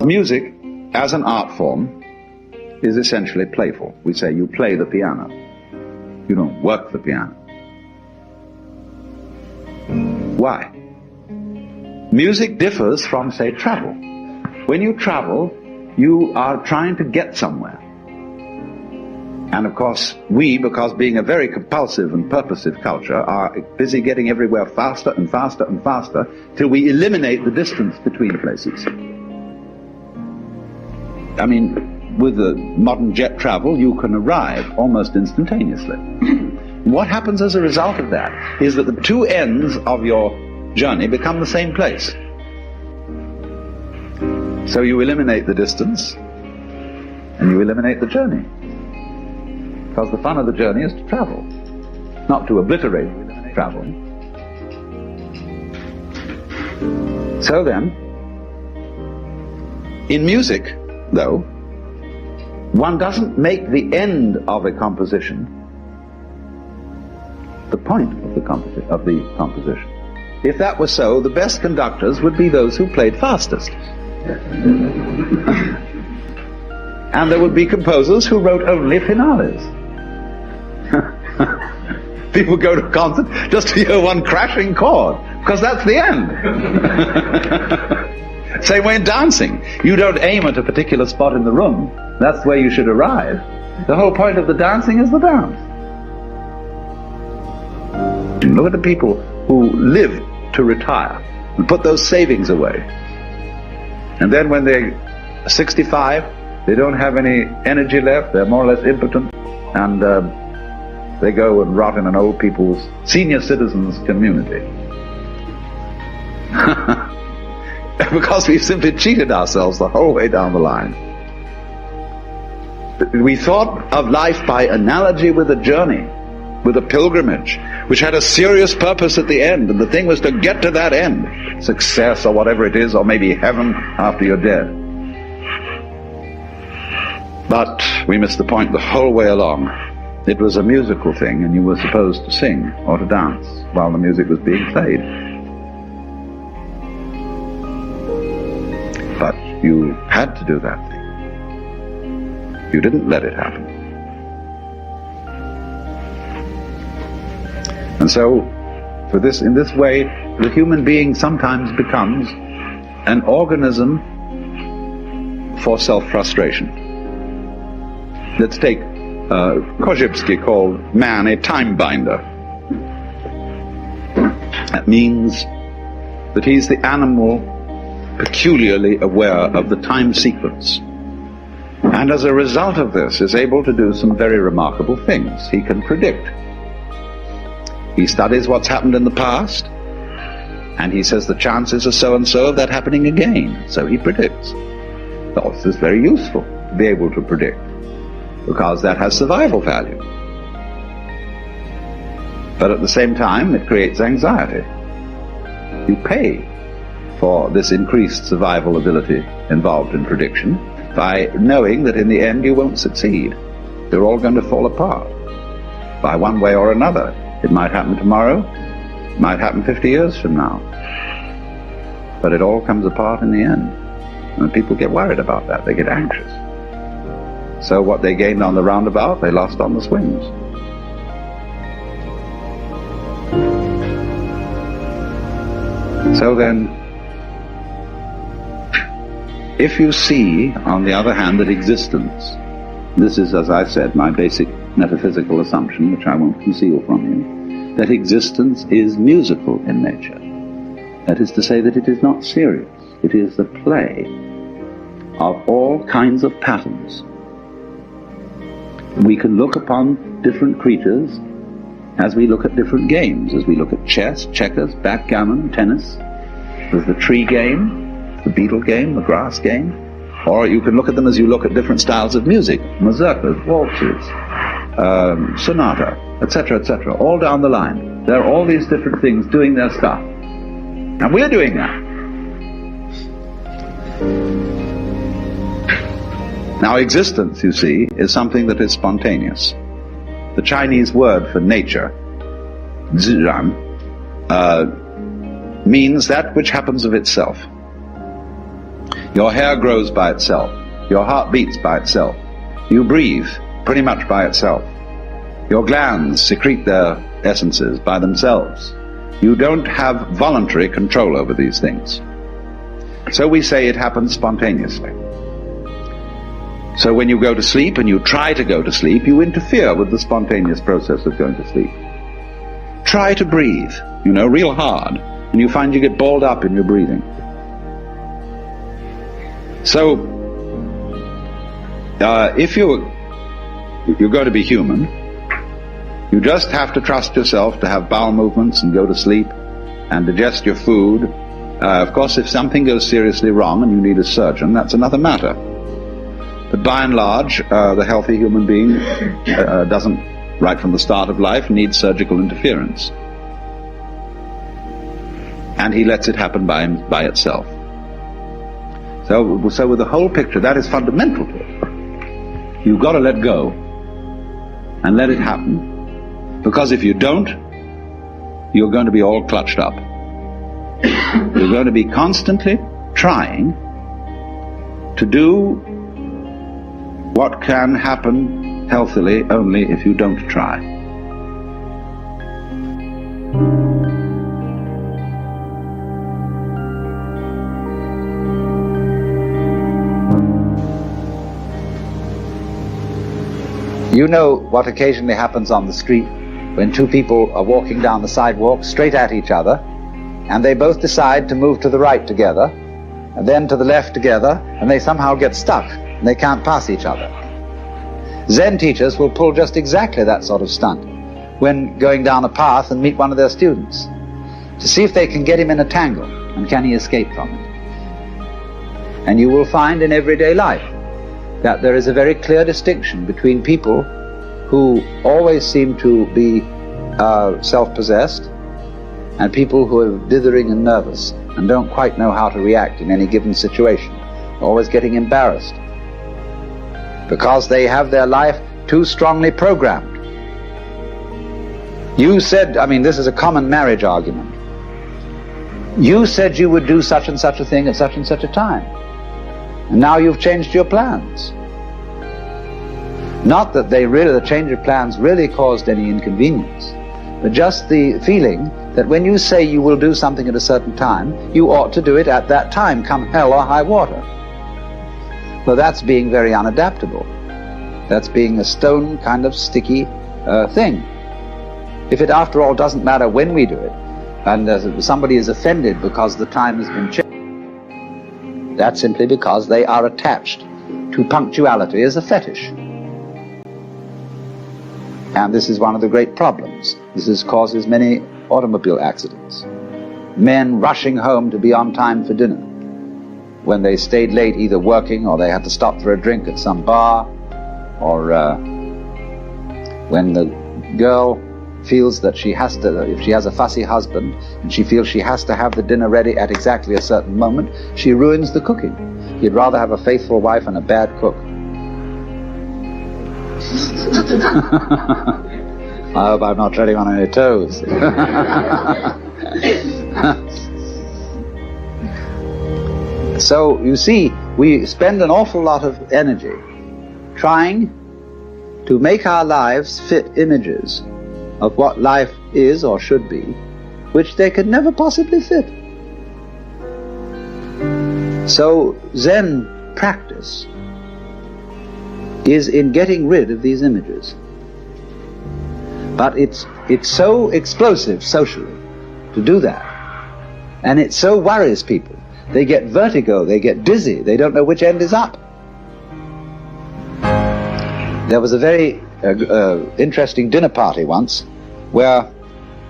Music, as an art form, is essentially playful. We say you play the piano. You don't work the piano. Why? Music differs from, say, travel. When you travel, you are trying to get somewhere. And of course, we, because being a very compulsive and purposive culture, are busy getting everywhere faster and faster and faster till we eliminate the distance between places. I mean, with the modern jet travel, you can arrive almost instantaneously. What happens as a result of that is that the two ends of your journey become the same place. So you eliminate the distance and you eliminate the journey. Because the fun of the journey is to travel, not to obliterate travel. So then, in music, though, one doesn't make the end of a composition the point of the composition. If that were so, the best conductors would be those who played fastest. And there would be composers who wrote only finales. People go to a concert just to hear one crashing chord, because that's the end. Same way in dancing. You don't aim at a particular spot in the room. That's where you should arrive. The whole point of the dancing is the dance. Look at the people who live to retire and put those savings away. And then when they're 65, they don't have any energy left, they're more or less impotent, and they go and rot in an old people's senior citizens community. Because we've simply cheated ourselves the whole way down the line. We thought of life by analogy with a journey, with a pilgrimage, which had a serious purpose at the end, and the thing was to get to that end, success or whatever it is, or maybe heaven after you're dead. But we missed the point the whole way along. It was a musical thing, and you were supposed to sing or to dance while the music was being played. But you had to do that thing. You didn't let it happen. And so, in this way, the human being sometimes becomes an organism for self-frustration. Let's take Korzybski called man a time binder. That means that he's the animal peculiarly aware of the time sequence. And as a result of this is able to do some very remarkable things. He can predict. He studies what's happened in the past, and he says the chances are so-and-so of that happening again. So he predicts. Well, this is very useful to be able to predict, because that has survival value. But at the same time, it creates anxiety. You pay for this increased survival ability involved in prediction by knowing that in the end you won't succeed. They're all going to fall apart by one way or another. It might happen tomorrow, it might happen 50 years from now. But it all comes apart in the end. And people get worried about that. They get anxious. So what they gained on the roundabout, they lost on the swings. So then, if you see, on the other hand, that existence, this is, as I said, my basic metaphysical assumption, which I won't conceal from you, that existence is musical in nature. That is to say that it is not serious. It is the play of all kinds of patterns. We can look upon different creatures as we look at different games, as we look at chess, checkers, backgammon, tennis. There's the tree game, the beetle game, the grass game. Or you can look at them as you look at different styles of music, mazurkas, waltzes, sonata, etc., etc., all down the line. There are all these different things doing their stuff. And we're doing that. Now, existence, you see, is something that is spontaneous. The Chinese word for nature, zhiran, means that which happens of itself. Your hair grows by itself. Your heart beats by itself. You breathe pretty much by itself. Your glands secrete their essences by themselves. You don't have voluntary control over these things. So we say it happens spontaneously. So when you go to sleep and you try to go to sleep, you interfere with the spontaneous process of going to sleep. Try to breathe, real hard, and you find you get balled up in your breathing. So, if you're going to be human, you just have to trust yourself to have bowel movements and go to sleep and digest your food. Of course, if something goes seriously wrong and you need a surgeon, that's another matter. But by and large, the healthy human being doesn't, right from the start of life, need surgical interference. And he lets it happen by itself. So with the whole picture, that is fundamental to it. You've got to let go and let it happen. Because if you don't, you're going to be all clutched up. You're going to be constantly trying to do what can happen healthily only if you don't try. You know what occasionally happens on the street when two people are walking down the sidewalk straight at each other, and they both decide to move to the right together, and then to the left together, and they somehow get stuck, and they can't pass each other. Zen teachers will pull just exactly that sort of stunt when going down a path and meet one of their students, to see if they can get him in a tangle, and can he escape from it. And you will find in everyday life that there is a very clear distinction between people who always seem to be self-possessed and people who are dithering and nervous and don't quite know how to react in any given situation, always getting embarrassed because they have their life too strongly programmed. You said, this is a common marriage argument. You said you would do such and such a thing at such and such a time. And now you've changed your plans. Not that the change of plans really caused any inconvenience, but just the feeling that when you say you will do something at a certain time, you ought to do it at that time, come hell or high water. Well, that's being very unadaptable. That's being a stone kind of sticky thing. If it after all doesn't matter when we do it, and somebody is offended because the time has been changed, that's simply because they are attached to punctuality as a fetish. And this is one of the great problems. This causes many automobile accidents. Men rushing home to be on time for dinner when they stayed late either working or they had to stop for a drink at some bar, or when the girl feels that she has to, if she has a fussy husband and she feels she has to have the dinner ready at exactly a certain moment, she ruins the cooking. You'd rather have a faithful wife and a bad cook. I hope I'm not treading on any toes. So, you see, we spend an awful lot of energy trying to make our lives fit images of what life is or should be, which they could never possibly fit. So Zen practice is in getting rid of these images. But it's so explosive socially to do that. And it so worries people. They get vertigo, they get dizzy, they don't know which end is up. There was a very interesting dinner party once where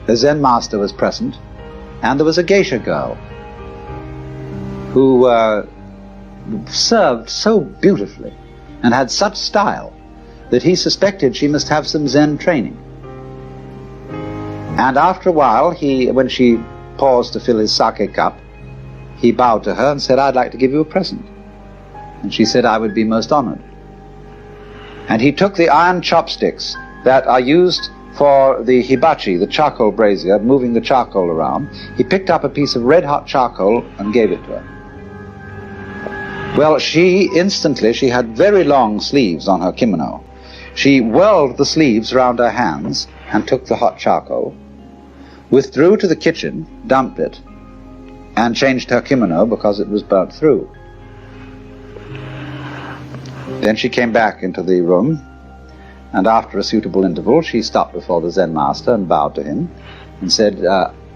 a Zen master was present, and there was a geisha girl who served so beautifully and had such style that he suspected she must have some Zen training. And after a while, when she paused to fill his sake cup, he bowed to her and said, "I'd like to give you a present." And she said, "I would be most honored." And he took the iron chopsticks that are used for the hibachi, the charcoal brazier, moving the charcoal around. He picked up a piece of red-hot charcoal and gave it to her. Well, she had very long sleeves on her kimono. She whirled the sleeves round her hands and took the hot charcoal, withdrew to the kitchen, dumped it, and changed her kimono because it was burnt through. Then she came back into the room, and after a suitable interval she stopped before the Zen master and bowed to him and said,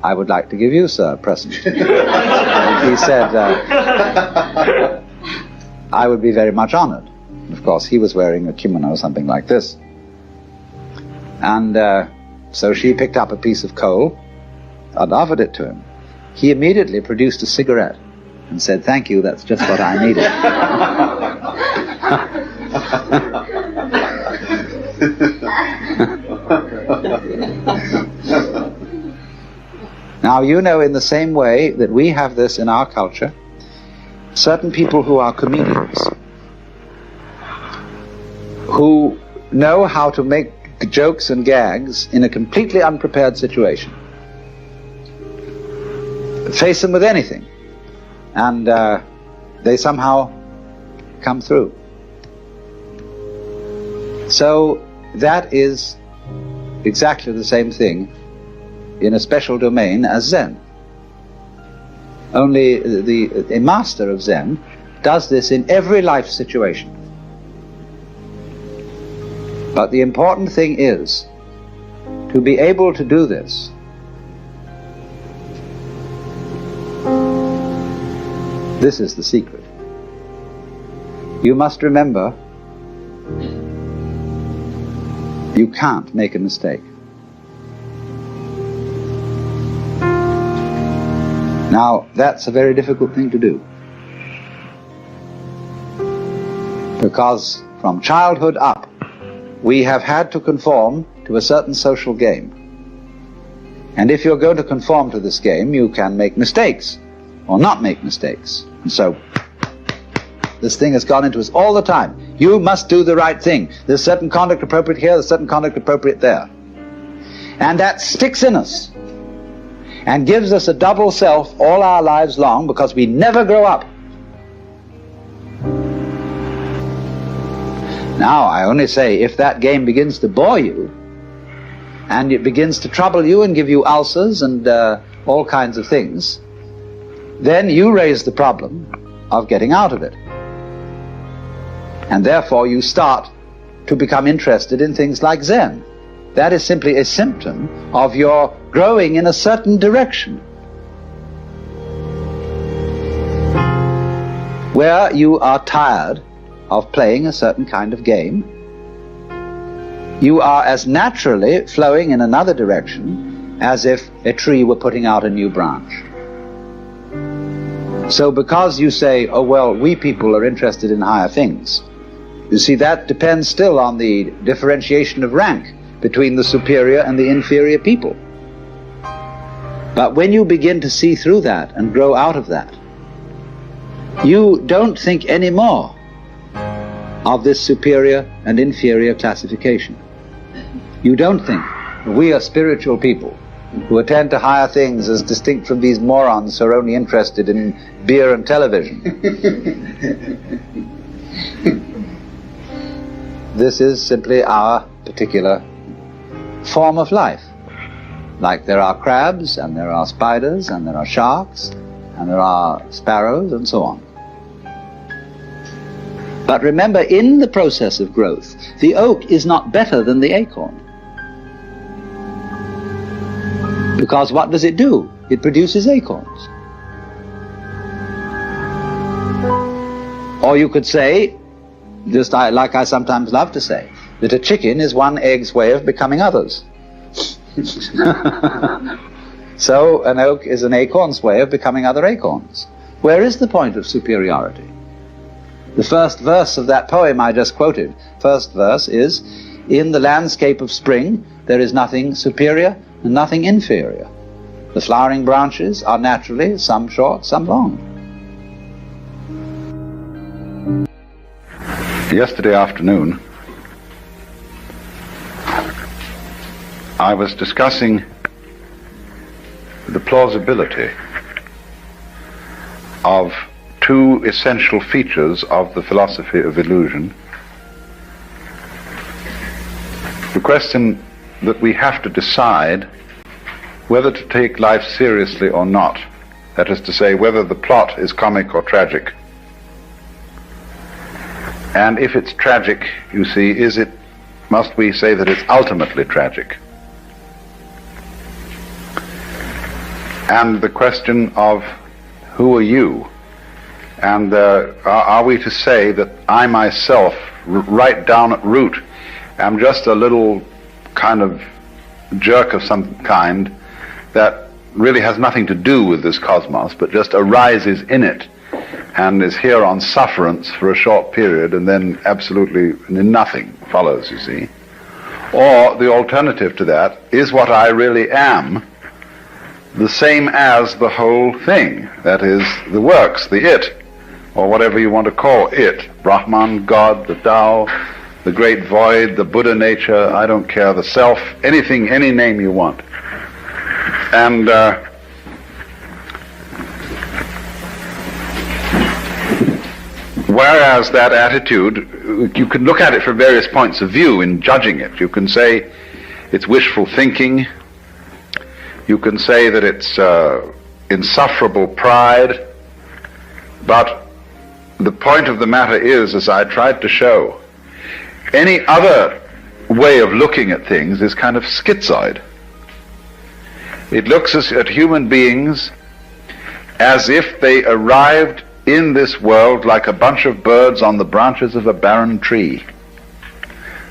"I would like to give you, sir, a present." He said, "I would be very much honored." Of course, he was wearing a kimono, something like this. And so she picked up a piece of coal and offered it to him. He immediately produced a cigarette and said, "Thank you, that's just what I needed." Now, you know, in the same way that we have this in our culture, certain people who are comedians, who know how to make jokes and gags in a completely unprepared situation, face them with anything, and they somehow come through. So that is exactly the same thing in a special domain as Zen. Only a master of Zen does this in every life situation. But the important thing is to be able to do this This is the secret. You must remember, you can't make a mistake. Now, that's a very difficult thing to do, because from childhood up, we have had to conform to a certain social game. And if you're going to conform to this game, you can make mistakes, or not make mistakes. And so, this thing has gone into us all the time. You must do the right thing. There's certain conduct appropriate here, there's certain conduct appropriate there. And that sticks in us, and gives us a double self all our lives long, because we never grow up. Now, I only say, if that game begins to bore you, and it begins to trouble you and give you ulcers and all kinds of things, then you raise the problem of getting out of it. And therefore you start to become interested in things like Zen. That is simply a symptom of your growing in a certain direction, where you are tired of playing a certain kind of game. You are as naturally flowing in another direction as if a tree were putting out a new branch. So because you say, oh well, we people are interested in higher things, you see, that depends still on the differentiation of rank between the superior and the inferior people. But when you begin to see through that and grow out of that, you don't think anymore of this superior and inferior classification. You don't think we are spiritual people who attend to higher things as distinct from these morons who are only interested in beer and television. This is simply our particular form of life. Like there are crabs, and there are spiders, and there are sharks, and there are sparrows, and so on. But remember, in the process of growth, the oak is not better than the acorn. Because what does it do? It produces acorns. Or you could say, just like I sometimes love to say, that a chicken is one egg's way of becoming others. So an oak is an acorn's way of becoming other acorns. Where is the point of superiority? The first verse of that poem I just quoted, first verse is, in the landscape of spring there is nothing superior and nothing inferior. The flowering branches are naturally some short, some long. Yesterday afternoon, I was discussing the plausibility of two essential features of the philosophy of illusion. The question that we have to decide whether to take life seriously or not. That is to say, whether the plot is comic or tragic. And if it's tragic, you see, must we say that it's ultimately tragic? And the question of who are you? And are we to say that I myself, right down at root, am just a little kind of jerk of some kind that really has nothing to do with this cosmos, but just arises in it and is here on sufferance for a short period, and then absolutely nothing follows, you see? Or the alternative to that is what I really am, the same as the whole thing, that is, the works, the it, or whatever you want to call it, Brahman, God, the Tao, the great void, the Buddha nature, I don't care, the self, anything, any name you want. And whereas that attitude, you can look at it from various points of view in judging it. You can say it's wishful thinking. You can say that it's insufferable pride. But the point of the matter is, as I tried to show, any other way of looking at things is kind of schizoid. It looks at human beings as if they arrived in this world like a bunch of birds on the branches of a barren tree.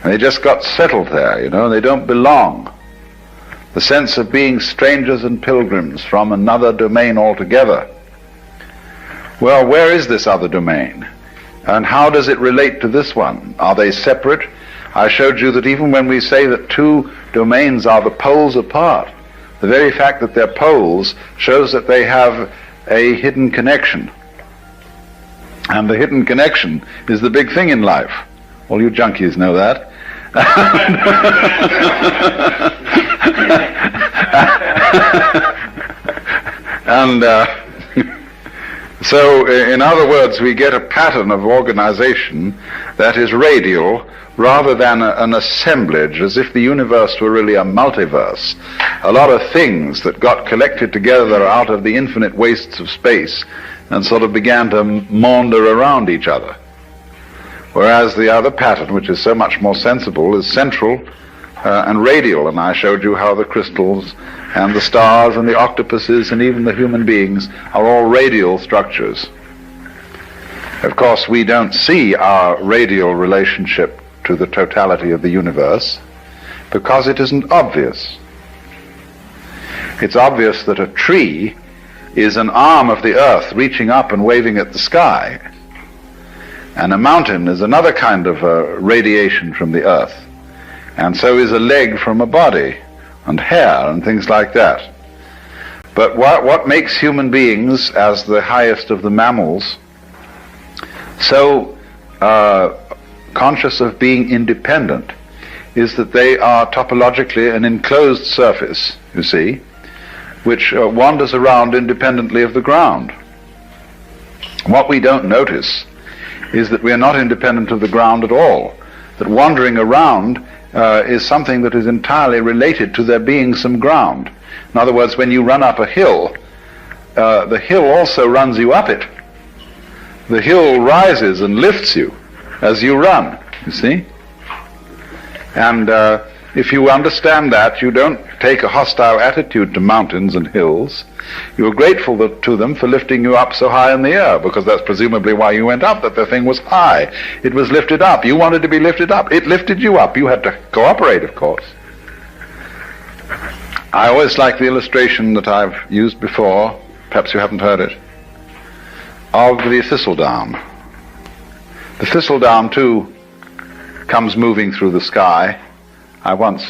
And they just got settled there, they don't belong. The sense of being strangers and pilgrims from another domain altogether. Well, where is this other domain? And how does it relate to this one? Are they separate? I showed you that even when we say that two domains are the poles apart, the very fact that they're poles shows that they have a hidden connection. And the hidden connection is the big thing in life. All you junkies know that. And so, in other words, we get a pattern of organization that is radial rather than an assemblage, as if the universe were really a multiverse. A lot of things that got collected together out of the infinite wastes of space and sort of began to maunder around each other. Whereas the other pattern, which is so much more sensible, is central and radial. And I showed you how the crystals and the stars and the octopuses and even the human beings are all radial structures. Of course, we don't see our radial relationship to the totality of the universe because it isn't obvious. It's obvious that a tree is an arm of the earth reaching up and waving at the sky, and a mountain is another kind of radiation from the earth, and so is a leg from a body, and hair and things like that. But what makes human beings, as the highest of the mammals, so conscious of being independent is that they are topologically an enclosed surface, you see, which wanders around independently of the ground. What we don't notice is that we are not independent of the ground at all, that wandering around is something that is entirely related to there being some ground. In other words, when you run up a hill, the hill also runs you up it. The hill rises and lifts you as you run, you see? And if you understand that, you don't take a hostile attitude to mountains and hills. You're grateful to them for lifting you up so high in the air, because that's presumably why you went up, that the thing was high. It was lifted up. You wanted to be lifted up. It lifted you up. You had to cooperate, of course. I always like the illustration that I've used before, perhaps you haven't heard it, of the thistledown. The thistledown, too, comes moving through the sky. I once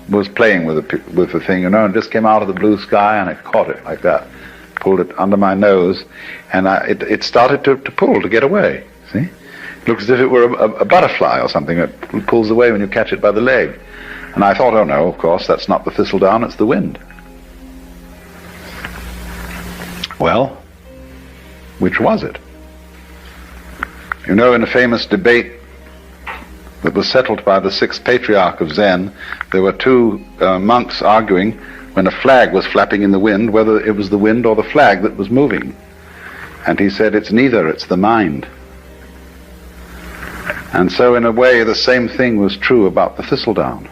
was playing with the thing, and just came out of the blue sky, and I caught it like that, pulled it under my nose, and it started to pull to get away. See? It looks as if it were a butterfly or something that pulls away when you catch it by the leg. And I thought, oh no, of course, that's not the thistledown, it's the wind. Well, which was it? You know, in a famous debate that was settled by the sixth patriarch of Zen, there were two monks arguing when a flag was flapping in the wind whether it was the wind or the flag that was moving. And he said, it's neither, it's the mind. And so in a way the same thing was true about the thistledown.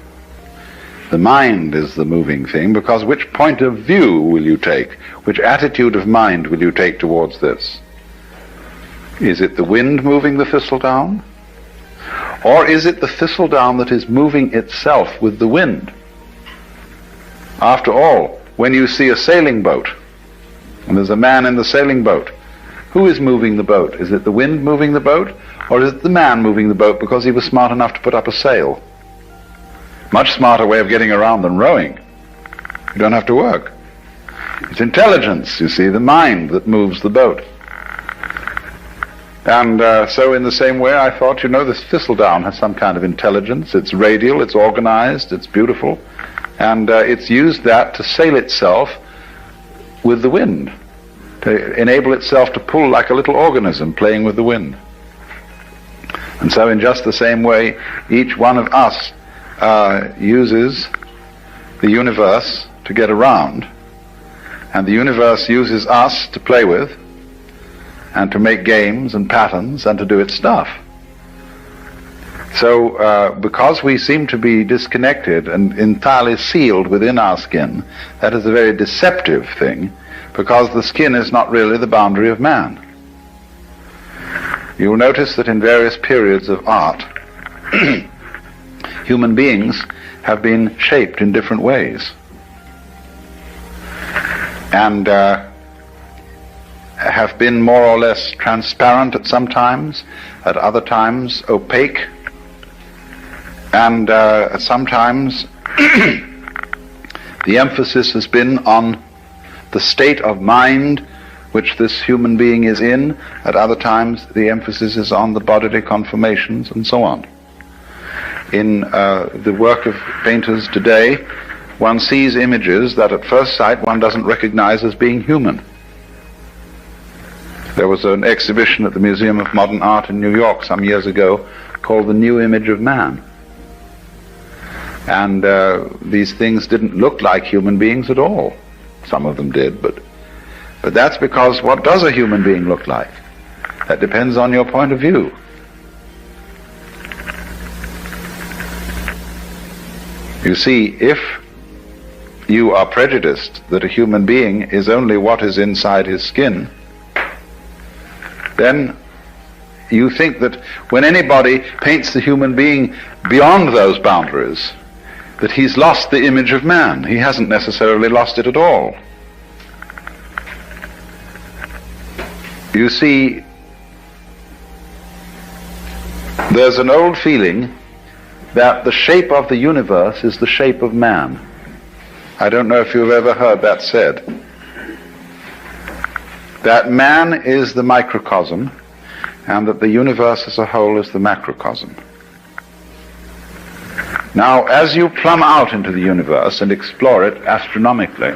The mind is the moving thing, because which point of view will you take? Which attitude of mind will you take towards this? Is it the wind moving the thistledown? Or is it the thistledown that is moving itself with the wind? After all, when you see a sailing boat, and there's a man in the sailing boat, who is moving the boat? Is it the wind moving the boat? Or is it the man moving the boat because he was smart enough to put up a sail? Much smarter way of getting around than rowing. You don't have to work. It's intelligence, you see, the mind that moves the boat. And so in the same way I thought, you know, this thistledown has some kind of intelligence. It's radial, it's organized, it's beautiful, and it's used that to sail itself with the wind, to enable itself to pull like a little organism playing with the wind. And so in just the same way, each one of us uses the universe to get around, and the universe uses us to play with and to make games and patterns and to do its stuff. So because we seem to be disconnected and entirely sealed within our skin, that is a very deceptive thing, because the skin is not really the boundary of man. You'll notice that in various periods of art, human beings have been shaped in different ways, and have been more or less transparent at some times, at other times opaque, and sometimes the emphasis has been on the state of mind which this human being is in. At other times the emphasis is on the bodily conformations and so on. In the work of painters today, one sees images that at first sight one doesn't recognize as being human. There was an exhibition at the Museum of Modern Art in New York some years ago called The New Image of Man. And these things didn't look like human beings at all. Some of them did, but that's because what does a human being look like? That depends on your point of view. You see, if you are prejudiced that a human being is only what is inside his skin, then you think that when anybody paints the human being beyond those boundaries, that he's lost the image of man. He hasn't necessarily lost it at all. You see, there's an old feeling that the shape of the universe is the shape of man. I don't know if you've ever heard that said. That man is the microcosm, and that the universe as a whole is the macrocosm. Now, as you plumb out into the universe and explore it astronomically,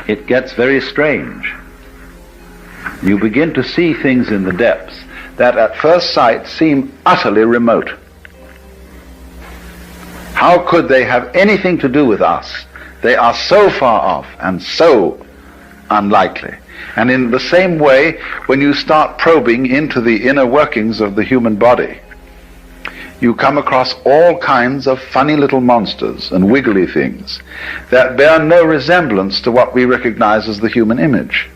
it gets very strange. You begin to see things in the depths that at first sight seem utterly remote. How could they have anything to do with us? They are so far off and so unlikely. And in the same way, when you start probing into the inner workings of the human body, you come across all kinds of funny little monsters and wiggly things that bear no resemblance to what we recognize as the human image.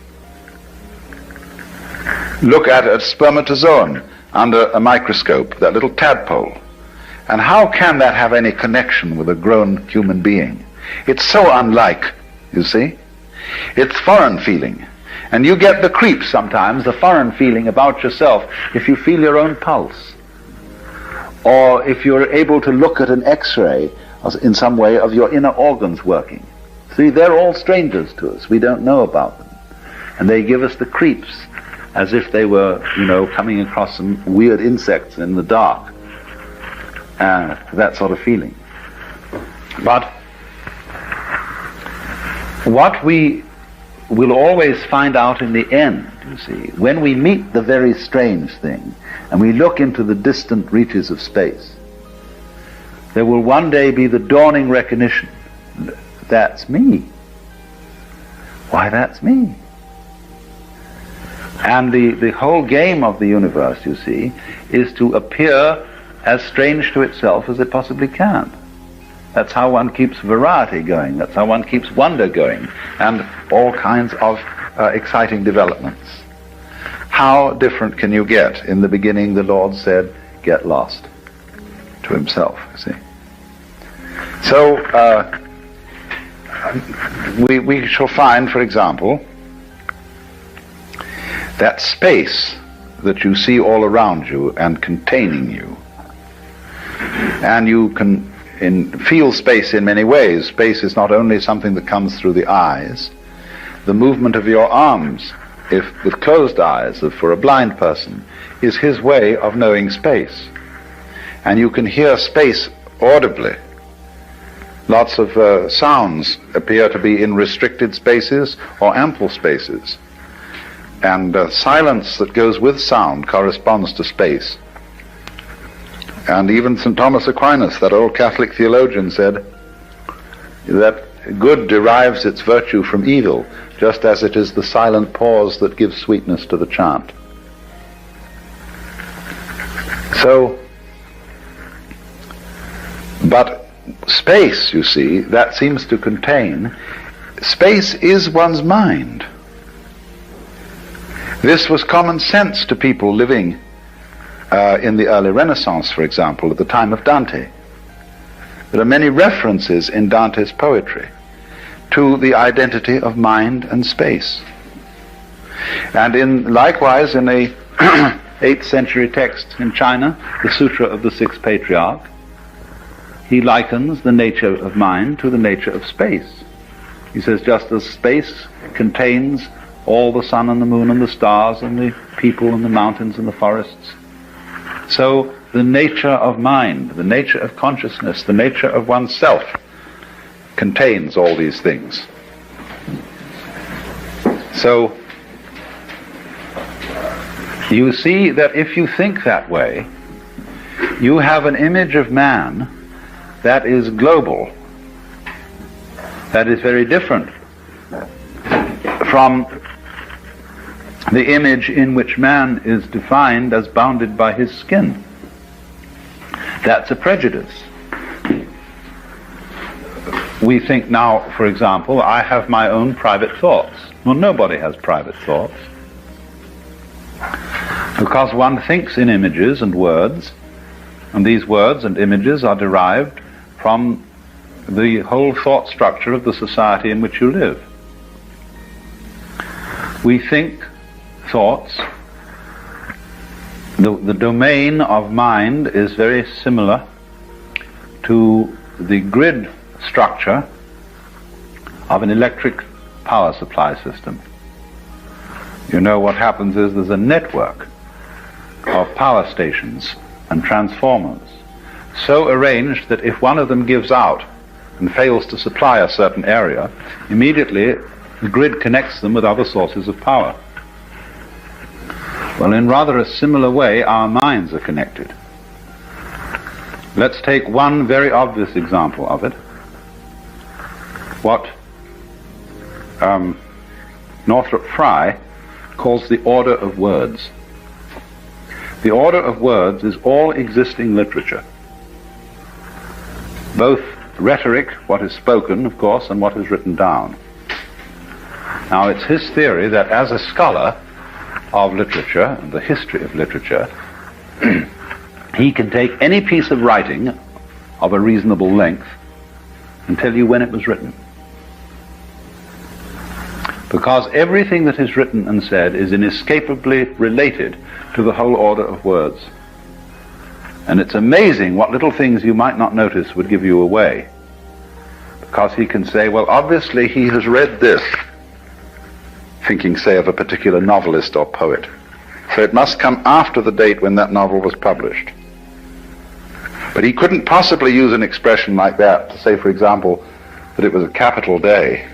Look at a spermatozoon under a microscope, that little tadpole, and how can that have any connection with a grown human being? It's so unlike, you see. It's foreign feeling. And you get the creeps sometimes, the foreign feeling about yourself, if you feel your own pulse, or if you're able to look at an X-ray in some way of your inner organs working. See, they're all strangers to us. We don't know about them. And they give us the creeps, as if they were, coming across some weird insects in the dark. That sort of feeling. But what we we'll always find out in the end, you see. When we meet the very strange thing, and we look into the distant reaches of space, there will one day be the dawning recognition, that's me. Why, that's me. And the whole game of the universe, you see, is to appear as strange to itself as it possibly can. That's how one keeps variety going. That's how one keeps wonder going, and all kinds of exciting developments. How different can you get? In the beginning, the Lord said, get lost, to himself, you see. So, we shall find, for example, that space that you see all around you and containing you. And you can feel space in many ways. Space is not only something that comes through the eyes. The movement of your arms, if with closed eyes, if for a blind person, is his way of knowing space. And you can hear space audibly. Lots of sounds appear to be in restricted spaces or ample spaces. And silence that goes with sound corresponds to space. And even St. Thomas Aquinas, that old Catholic theologian, said that good derives its virtue from evil, just as it is the silent pause that gives sweetness to the chant. So, but space, you see, that seems to contain, space is one's mind. This was common sense to people living in the early Renaissance, for example, at the time of Dante. There are many references in Dante's poetry to the identity of mind and space. And likewise in a 8th century text in China, the Sutra of the Sixth Patriarch, he likens the nature of mind to the nature of space. He says, just as space contains all the sun and the moon and the stars and the people and the mountains and the forests, so the nature of mind, the nature of consciousness, the nature of oneself contains all these things. So you see that if you think that way, you have an image of man that is global, that is very different from the image in which man is defined as bounded by his skin. That's a prejudice. We think now, for example, I have my own private thoughts. Well, nobody has private thoughts. Because one thinks in images and words, and these words and images are derived from the whole thought structure of the society in which you live. We think thoughts. The domain of mind is very similar to the grid structure of an electric power supply system. You know, what happens is there's a network of power stations and transformers so arranged that if one of them gives out and fails to supply a certain area, immediately the grid connects them with other sources of power. Well, in rather a similar way, our minds are connected. Let's take one very obvious example of it. What Northrop Frye calls the order of words. The order of words is all existing literature. Both rhetoric, what is spoken, of course, and what is written down. Now, it's his theory that as a scholar of literature and the history of literature, he can take any piece of writing of a reasonable length and tell you when it was written. Because everything that is written and said is inescapably related to the whole order of words. And it's amazing what little things you might not notice would give you away. Because he can say, well, obviously he has read this, thinking, say, of a particular novelist or poet. So it must come after the date when that novel was published. But he couldn't possibly use an expression like that to say, for example, that it was a capital day.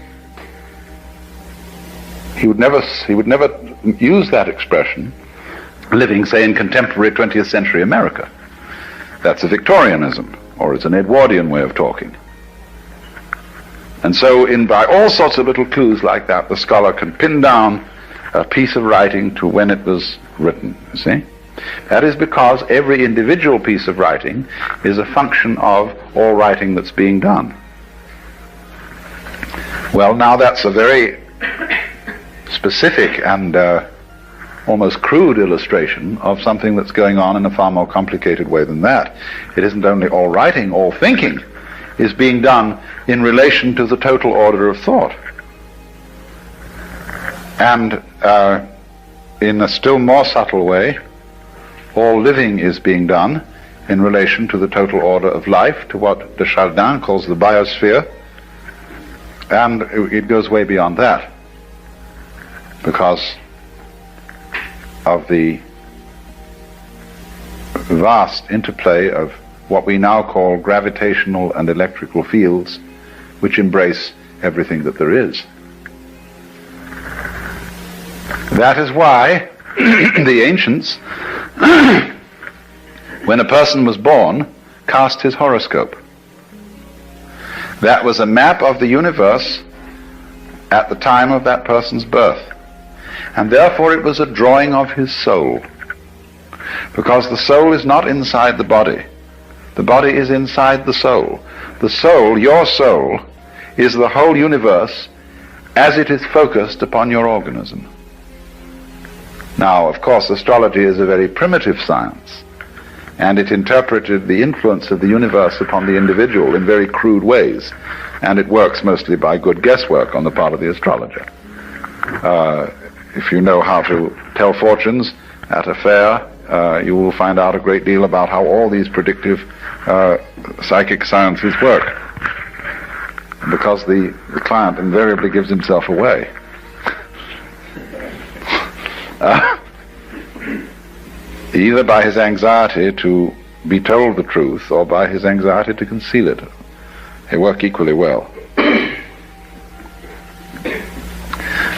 he would never use that expression living, say, in contemporary 20th century America. That's a Victorianism, or it's an Edwardian way of talking. And so by all sorts of little clues like that, the scholar can pin down a piece of writing to when it was written, you see? That is because every individual piece of writing is a function of all writing that's being done. Well, now that's a very specific and almost crude illustration of something that's going on in a far more complicated way than that. It isn't only all writing, all thinking is being done in relation to the total order of thought. And in a still more subtle way, all living is being done in relation to the total order of life, to what de Chardin calls the biosphere, and it goes way beyond that, because of the vast interplay of what we now call gravitational and electrical fields, which embrace everything that there is. That is why the ancients, when a person was born, cast his horoscope. That was a map of the universe at the time of that person's birth. And therefore it was a drawing of his soul. Because the soul is not inside the body. The body is inside the soul. The soul, your soul, is the whole universe as it is focused upon your organism. Now, of course, astrology is a very primitive science, and it interpreted the influence of the universe upon the individual in very crude ways, and it works mostly by good guesswork on the part of the astrologer. If you know how to tell fortunes at a fair, you will find out a great deal about how all these predictive psychic sciences work, because the client invariably gives himself away. Either by his anxiety to be told the truth or by his anxiety to conceal it. They work equally well.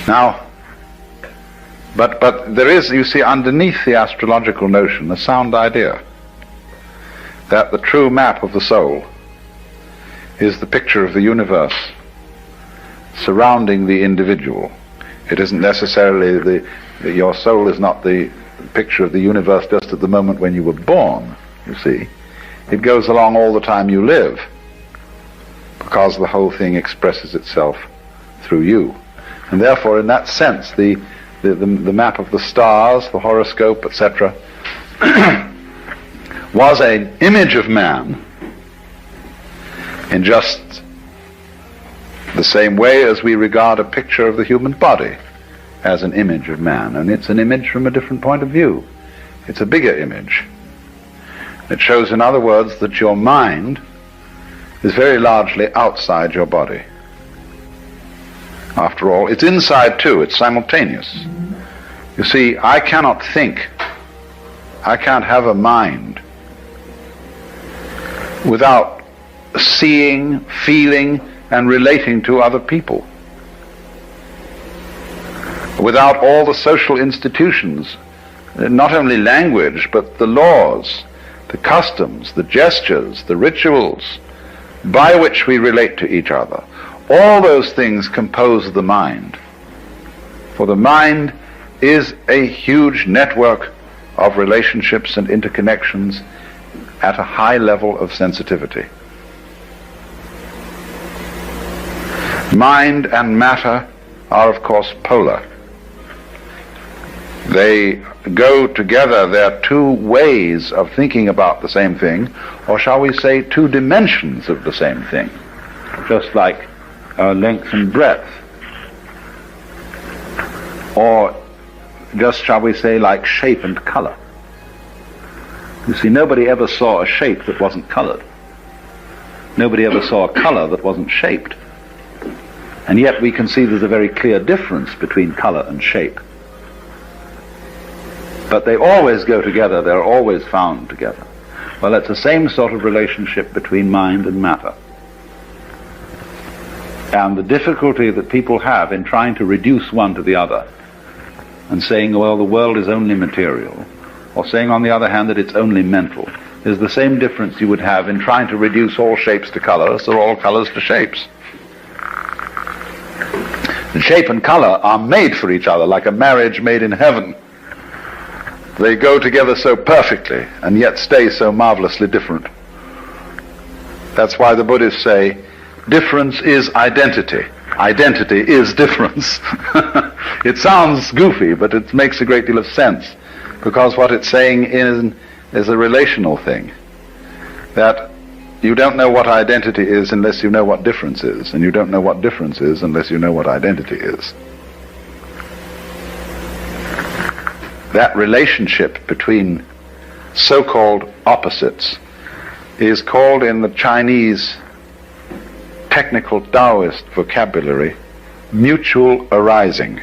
Now, but there is, you see, underneath the astrological notion, a sound idea that the true map of the soul is the picture of the universe surrounding the individual. It isn't necessarily your soul is not the picture of the universe just at the moment when you were born, you see. It goes along all the time you live, because the whole thing expresses itself through you. And therefore, in that sense, the map of the stars, the horoscope, etc., was an image of man in just the same way as we regard a picture of the human body as an image of man. And it's an image from a different point of view. It's a bigger image. It shows, in other words, that your mind is very largely outside your body. After all, it's inside too, it's simultaneous. You see, I cannot think, I can't have a mind without seeing, feeling, and relating to other people. Without all the social institutions, not only language, but the laws, the customs, the gestures, the rituals by which we relate to each other. All those things compose the mind. For the mind is a huge network of relationships and interconnections at a high level of sensitivity. Mind and matter are, of course, polar. They go together. They're two ways of thinking about the same thing, or shall we say two dimensions of the same thing, just like length and breadth, or just, shall we say, like shape and color. You see, nobody ever saw a shape that wasn't colored. Nobody ever saw a color that wasn't shaped. And yet we can see there's a very clear difference between color and shape. But they always go together, they're always found together. Well, it's the same sort of relationship between mind and matter. And the difficulty that people have in trying to reduce one to the other, and saying, well, the world is only material, or saying, on the other hand, that it's only mental, is the same difference you would have in trying to reduce all shapes to colors, or all colors to shapes. And shape and color are made for each other, like a marriage made in heaven. They go together so perfectly, and yet stay so marvelously different. That's why the Buddhists say, difference is identity. Identity is difference. It sounds goofy, but it makes a great deal of sense, because what it's saying is a relational thing. That you don't know what identity is unless you know what difference is, and you don't know what difference is unless you know what identity is. That relationship between so-called opposites is called in the Chinese technical Taoist vocabulary mutual arising.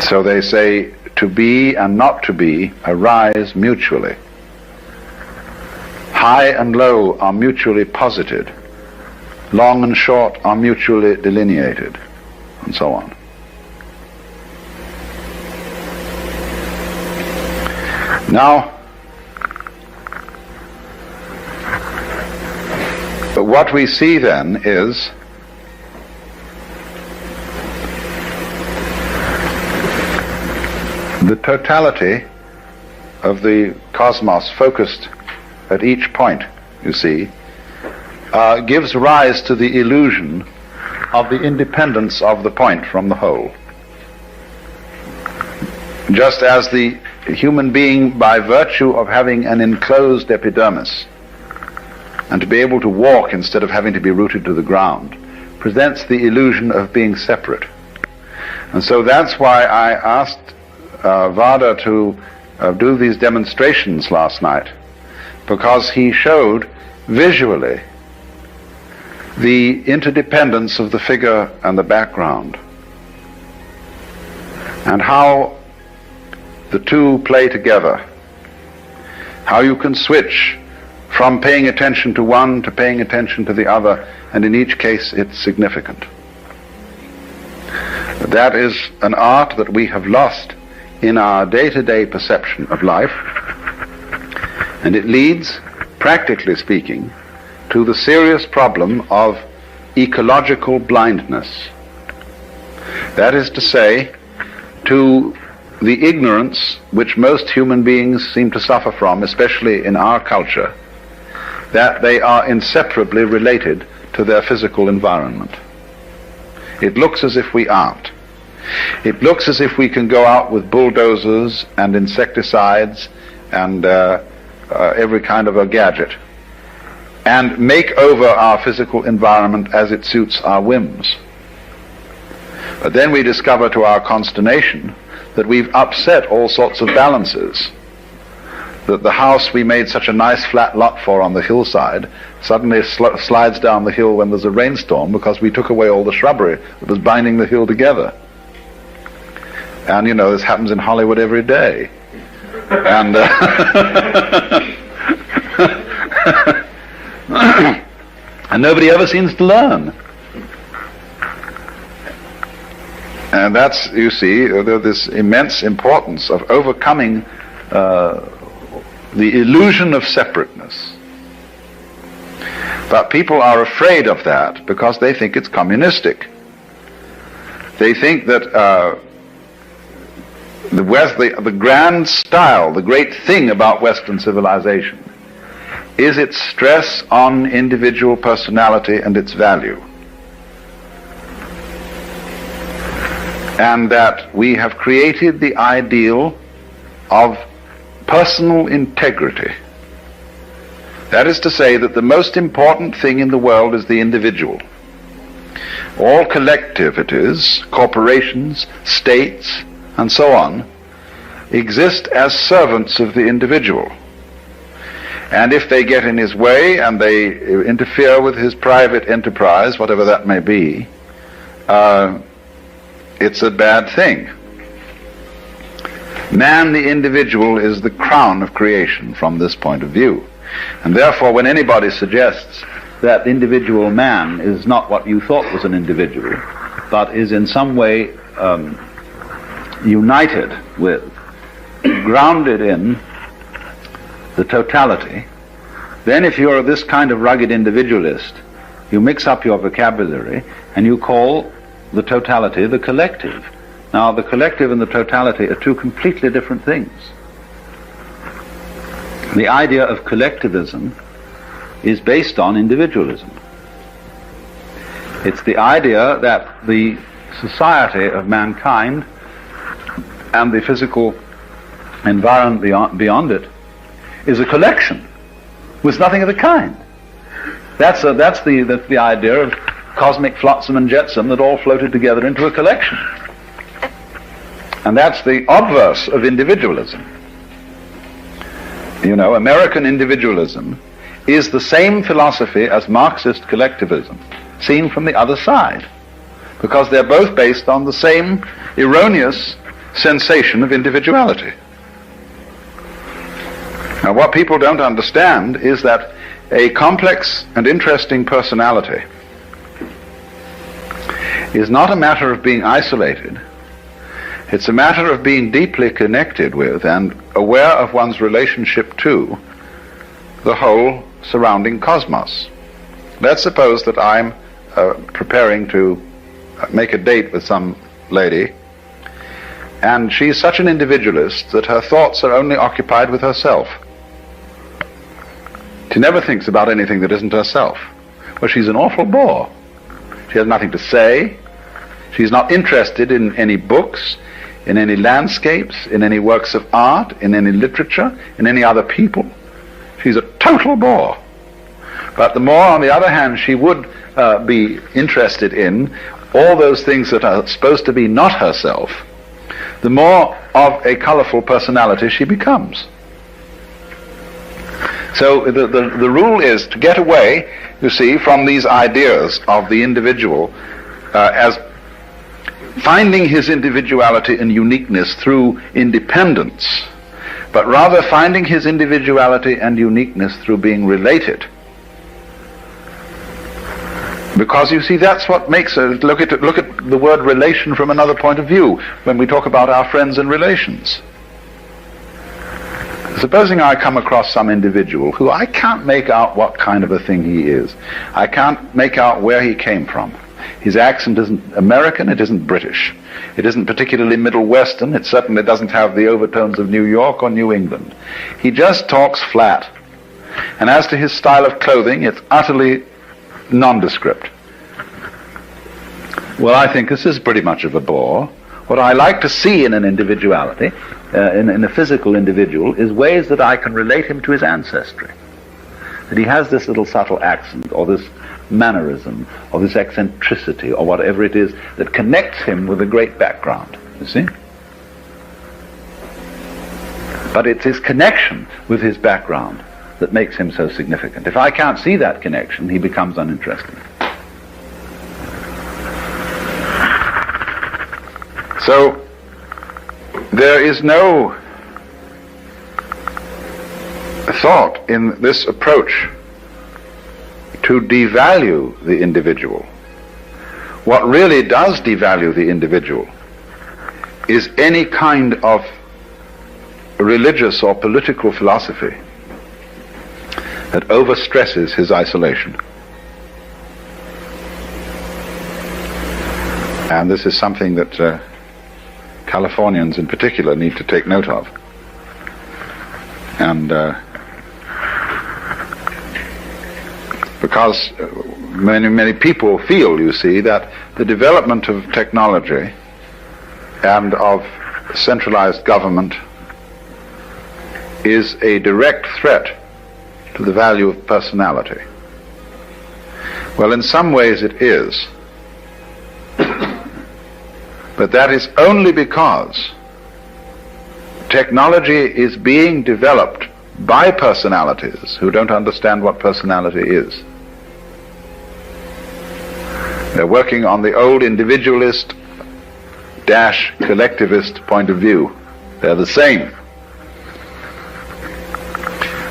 So they say to be and not to be arise mutually. High and low are mutually posited. Long and short are mutually delineated, and so on. Now, what we see then is the totality of the cosmos focused at each point, you see, gives rise to the illusion of the independence of the point from the whole. Just as the human being, by virtue of having an enclosed epidermis, and to be able to walk instead of having to be rooted to the ground, presents the illusion of being separate. And so that's why I asked Vada to do these demonstrations last night, because he showed visually the interdependence of the figure and the background, and how the two play together, how you can switch from paying attention to one to paying attention to the other, and in each case it's significant. That is an art that we have lost in our day-to-day perception of life, and it leads, practically speaking, to the serious problem of ecological blindness. That is to say, to the ignorance which most human beings seem to suffer from, especially in our culture, that they are inseparably related to their physical environment. It looks as if we aren't. It looks as if we can go out with bulldozers and insecticides and every kind of a gadget and make over our physical environment as it suits our whims. But then we discover to our consternation that we've upset all sorts of balances. That the house we made such a nice flat lot for on the hillside suddenly slides down the hill when there's a rainstorm because we took away all the shrubbery that was binding the hill together. And you know, this happens in Hollywood every day. And and nobody ever seems to learn. And that's, you see, this immense importance of overcoming the illusion of separateness. But people are afraid of that because they think it's communistic. They think that the grand style, the great thing about Western civilization, is its stress on individual personality and its value. And that we have created the ideal of personal integrity. That is to say that the most important thing in the world is the individual. All collectivities, corporations, states, and so on, exist as servants of the individual. And if they get in his way and they interfere with his private enterprise, whatever that may be, it's a bad thing. Man, the individual, is the crown of creation from this point of view. And therefore, when anybody suggests that individual man is not what you thought was an individual, but is in some way united with, grounded in the totality, then if you're this kind of rugged individualist, you mix up your vocabulary and you call the totality the collective. Now, the collective and the totality are two completely different things. The idea of collectivism is based on individualism. It's the idea that the society of mankind and the physical environment beyond it is a collection with nothing of the kind. That's the idea of cosmic flotsam and jetsam that all floated together into a collection. And that's the obverse of individualism. You know, American individualism is the same philosophy as Marxist collectivism, seen from the other side, because they're both based on the same erroneous sensation of individuality. Now, what people don't understand is that a complex and interesting personality is not a matter of being isolated. It's a matter of being deeply connected with and aware of one's relationship to the whole surrounding cosmos. Let's suppose that I'm preparing to make a date with some lady, and she's such an individualist that her thoughts are only occupied with herself. She never thinks about anything that isn't herself. Well, she's an awful bore. She has nothing to say. She's not interested in any books, in any landscapes, in any works of art, in any literature, in any other people. She's a total bore. But the more, on the other hand, she would be interested in all those things that are supposed to be not herself, the more of a colorful personality she becomes. So the rule is to get away, you see, from these ideas of the individual as finding his individuality and uniqueness through independence, but rather finding his individuality and uniqueness through being related. Because you see, that's what makes it. Look at the word relation from another point of view when we talk about our friends and relations. Supposing I come across some individual who I can't make out what kind of a thing he is. I can't make out where he came from. His accent isn't American, it isn't British. It isn't particularly Middle Western, it certainly doesn't have the overtones of New York or New England. He just talks flat. And as to his style of clothing, it's utterly nondescript. Well, I think this is pretty much of a bore. What I like to see in an individuality, in a physical individual, is ways that I can relate him to his ancestry. That he has this little subtle accent, or this mannerism, or this eccentricity, or whatever it is that connects him with a great background, you see? But it's his connection with his background that makes him so significant. If I can't see that connection, he becomes uninteresting. So, there is no thought in this approach to devalue the individual. What really does devalue the individual is any kind of religious or political philosophy that overstresses his isolation. And this is something that Californians in particular need to take note of. And because many people feel, you see, that the development of technology and of centralized government is a direct threat to the value of personality. Well, in some ways it is. But that is only because technology is being developed by personalities who don't understand what personality is. They're working on the old individualist - collectivist point of view. They're the same.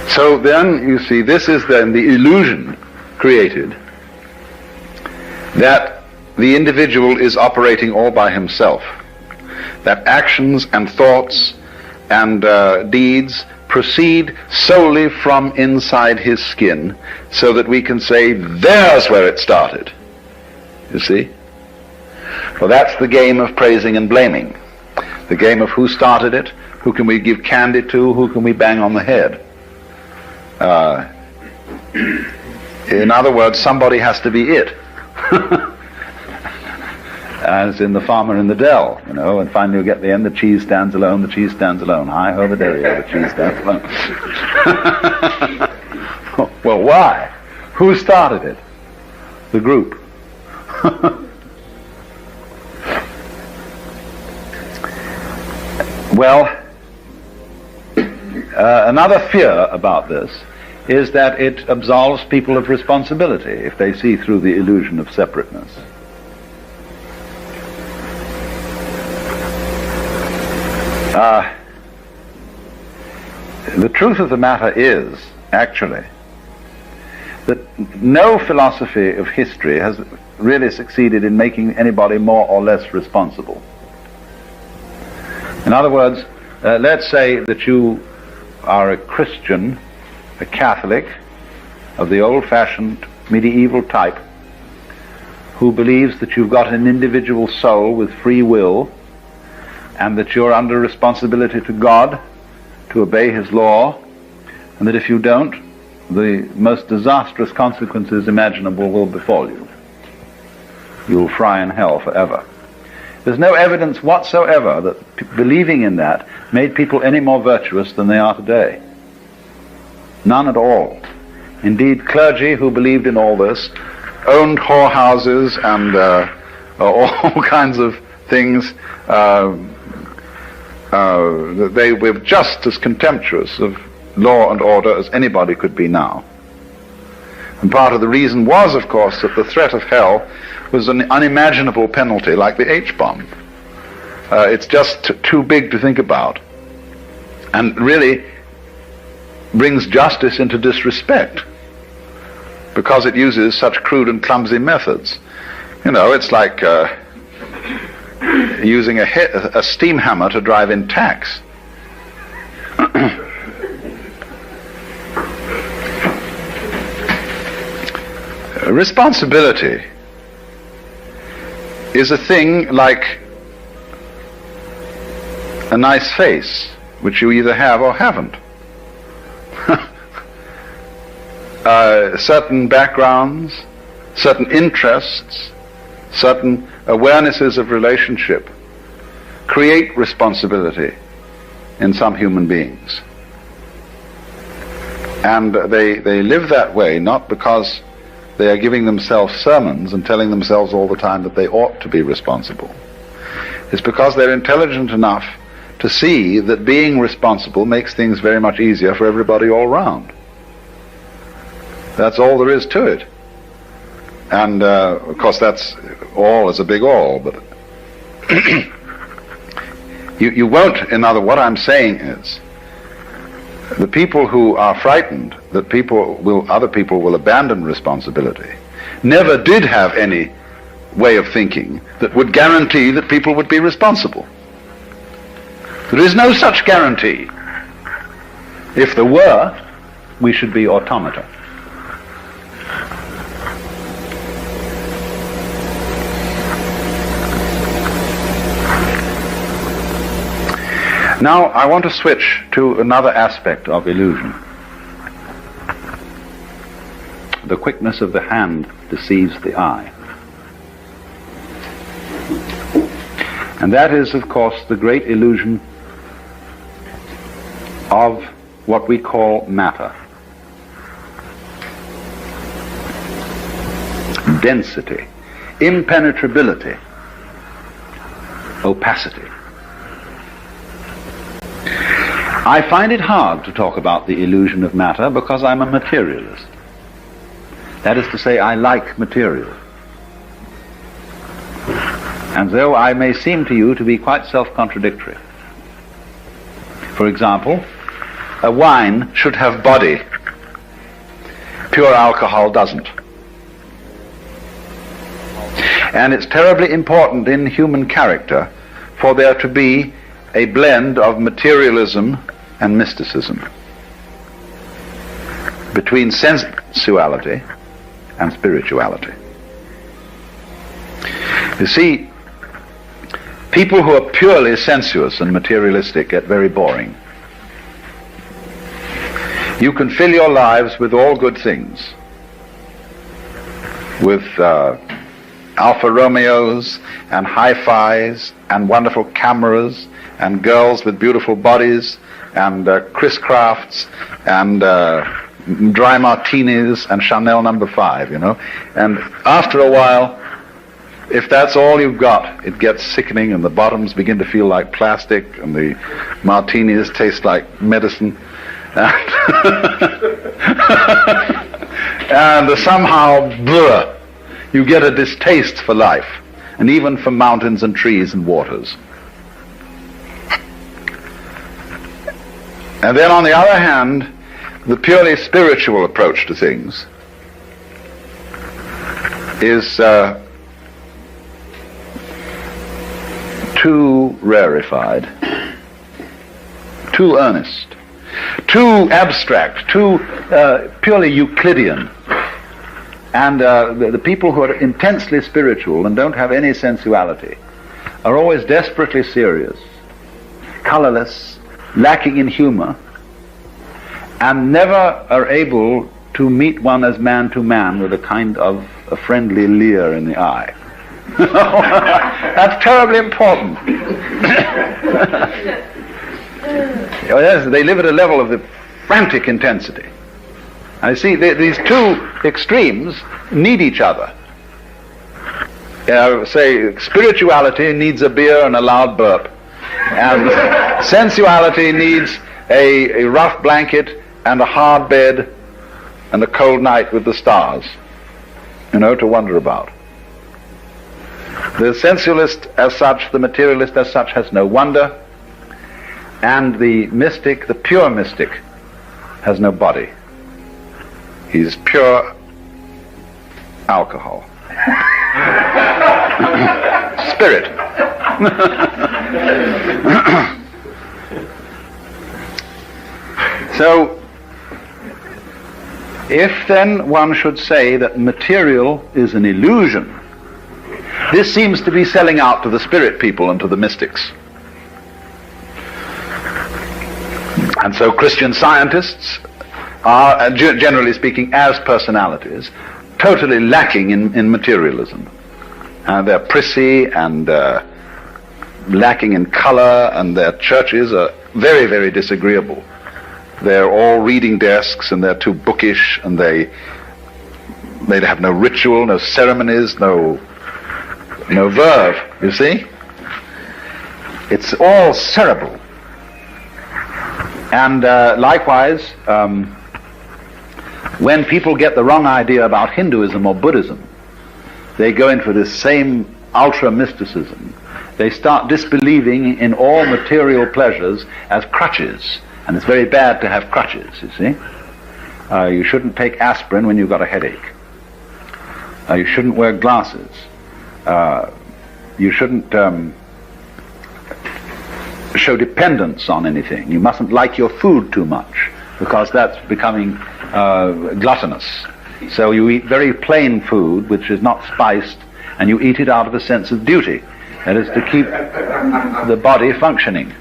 So then, you see, this is then the illusion created, that the individual is operating all by himself, that actions and thoughts and deeds proceed solely from inside his skin, so that we can say, there's where it started. You see? Well, that's the game of praising and blaming. The game of who started it, who can we give candy to, who can we bang on the head. In other words, somebody has to be it. As in The Farmer in the Dell, you know, and finally you get the end, the cheese stands alone, the cheese stands alone. Hi-ho, the dairy-o, the cheese stands alone. Well, why? Who started it? The group. Well, another fear about this is that it absolves people of responsibility if they see through the illusion of separateness. The truth of the matter is, actually, that no philosophy of history has really succeeded in making anybody more or less responsible. In other words, let's say that you are a Christian, a Catholic of the old-fashioned medieval type, who believes that you've got an individual soul with free will, and that you're under responsibility to God to obey his law, and that if you don't, the most disastrous consequences imaginable will befall you. You'll fry in hell forever. There's no evidence whatsoever that believing in that made people any more virtuous than they are today. None at all. Indeed, clergy who believed in all this owned whorehouses and all kinds of things. They were just as contemptuous of law and order as anybody could be now. And part of the reason was, of course, that the threat of hell was an unimaginable penalty like the H-bomb. It's just too big to think about, and really brings justice into disrespect because it uses such crude and clumsy methods. You know, it's like using a steam hammer to drive in tacks. Responsibility is a thing like a nice face, which you either have or haven't. Certain backgrounds, certain interests, certain awarenesses of relationship create responsibility in some human beings. And they live that way not because they are giving themselves sermons and telling themselves all the time that they ought to be responsible. It's because they're intelligent enough to see that being responsible makes things very much easier for everybody all round. That's all there is to it. And of course that's all is a big all, but you won't, what I'm saying is, the people who are frightened that other people will abandon responsibility never did have any way of thinking that would guarantee that people would be responsible. There is no such guarantee. If there were, we should be automata. Now, I want to switch to another aspect of illusion. The quickness of the hand deceives the eye. And that is, of course, the great illusion of what we call matter. Density, impenetrability, opacity. I find it hard to talk about the illusion of matter because I'm a materialist. That is to say, I like material. And though I may seem to you to be quite self-contradictory. For example, a wine should have body. Pure alcohol doesn't. And it's terribly important in human character for there to be a blend of materialism and mysticism, between sensuality and spirituality. You see, people who are purely sensuous and materialistic get very boring. You can fill your lives with all good things, with Alfa Romeos and hi-fis and wonderful cameras and girls with beautiful bodies and Chris Crafts and dry martinis and Chanel No. 5, you know. And after a while, if that's all you've got, it gets sickening and the bottoms begin to feel like plastic and the martinis taste like medicine. And somehow, bleh, you get a distaste for life, and even for mountains and trees and waters. And then on the other hand, the purely spiritual approach to things is too rarefied, too earnest, too abstract, too purely Euclidean. And the people who are intensely spiritual and don't have any sensuality are always desperately serious, colorless, lacking in humor, and never are able to meet one as man to man with a kind of a friendly leer in the eye. That's terribly important. Oh, yes, they live at a level of the frantic intensity. I see these two extremes need each other. Say, spirituality needs a beer and a loud burp, and sensuality needs a rough blanket and a hard bed and a cold night with the stars, you know, to wonder about. The sensualist as such, the materialist as such, has no wonder, and the mystic, the pure mystic, has no body. He's pure alcohol. Spirit. So, if then one should say that material is an illusion, this seems to be selling out to the spirit people and to the mystics. And so Christian scientists are, generally speaking, as personalities, totally lacking in materialism. They're prissy and lacking in color, and their churches are very, very disagreeable. They're all reading desks, and they're too bookish, and they have no ritual, no ceremonies, no verve, you see? It's all cerebral. And likewise, when people get the wrong idea about Hinduism or Buddhism, they go into this same ultra-mysticism. They start disbelieving in all material pleasures as crutches. And it's very bad to have crutches, you see. You shouldn't take aspirin when you've got a headache. You shouldn't wear glasses. You shouldn't show dependence on anything. You mustn't like your food too much, because that's becoming gluttonous. So you eat very plain food, which is not spiced, and you eat it out of a sense of duty. That is to keep the body functioning.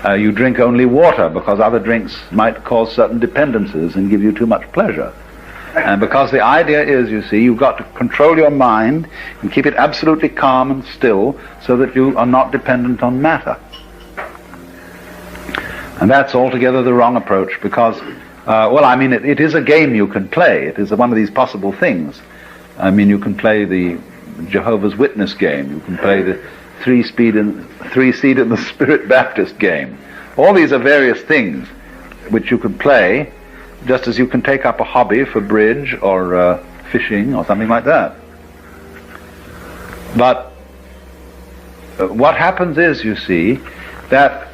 You drink only water because other drinks might cause certain dependencies and give you too much pleasure. And because the idea is, you see, you've got to control your mind and keep it absolutely calm and still so that you are not dependent on matter. And that's altogether the wrong approach, because, it is a game you can play. It is one of these possible things. I mean, you can play the Jehovah's Witness game. You can play the three-seed in the Spirit Baptist game. All these are various things which you can play, just as you can take up a hobby for bridge or fishing or something like that. But what happens is, you see, that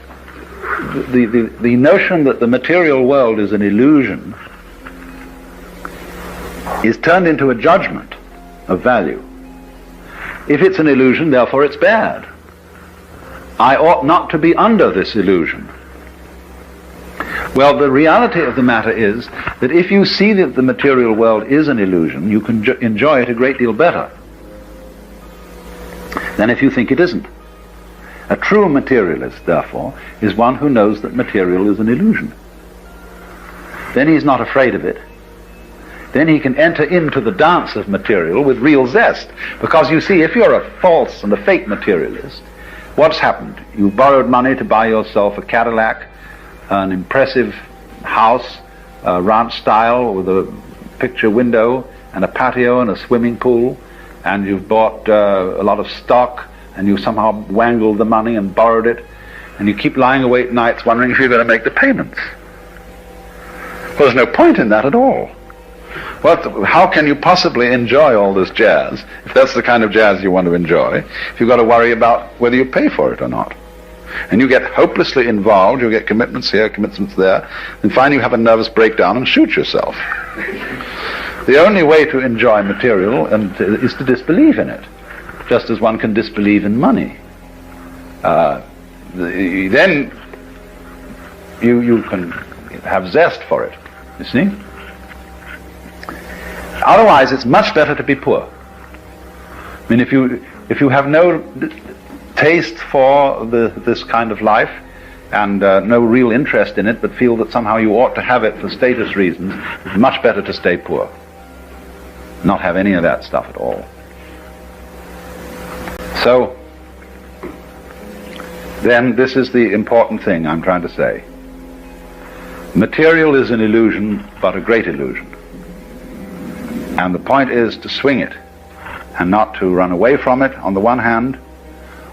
the notion that the material world is an illusion is turned into a judgment of value. If it's an illusion, therefore it's bad. I ought not to be under this illusion. Well, the reality of the matter is that if you see that the material world is an illusion, you can enjoy it a great deal better than if you think it isn't. A true materialist, therefore, is one who knows that material is an illusion. Then he's not afraid of it. Then he can enter into the dance of material with real zest. Because you see, if you're a false and a fake materialist, what's happened? You borrowed money to buy yourself a Cadillac, an impressive house, ranch style with a picture window and a patio and a swimming pool, and you've bought a lot of stock, and you somehow wangled the money and borrowed it, and you keep lying awake nights wondering if you're going to make the payments. Well, there's no point in that at all. How can you possibly enjoy all this jazz, if that's the kind of jazz you want to enjoy, if you've got to worry about whether you pay for it or not? And you get hopelessly involved, you get commitments here, commitments there, and finally you have a nervous breakdown and shoot yourself. The only way to enjoy material is to disbelieve in it, just as one can disbelieve in money. Then you can have zest for it, you see? Otherwise, it's much better to be poor. I mean, if you have no taste for this kind of life and no real interest in it, but feel that somehow you ought to have it for status reasons, it's much better to stay poor. Not have any of that stuff at all. So, then this is the important thing I'm trying to say. Material is an illusion, but a great illusion. And the point is to swing it, and not to run away from it on the one hand,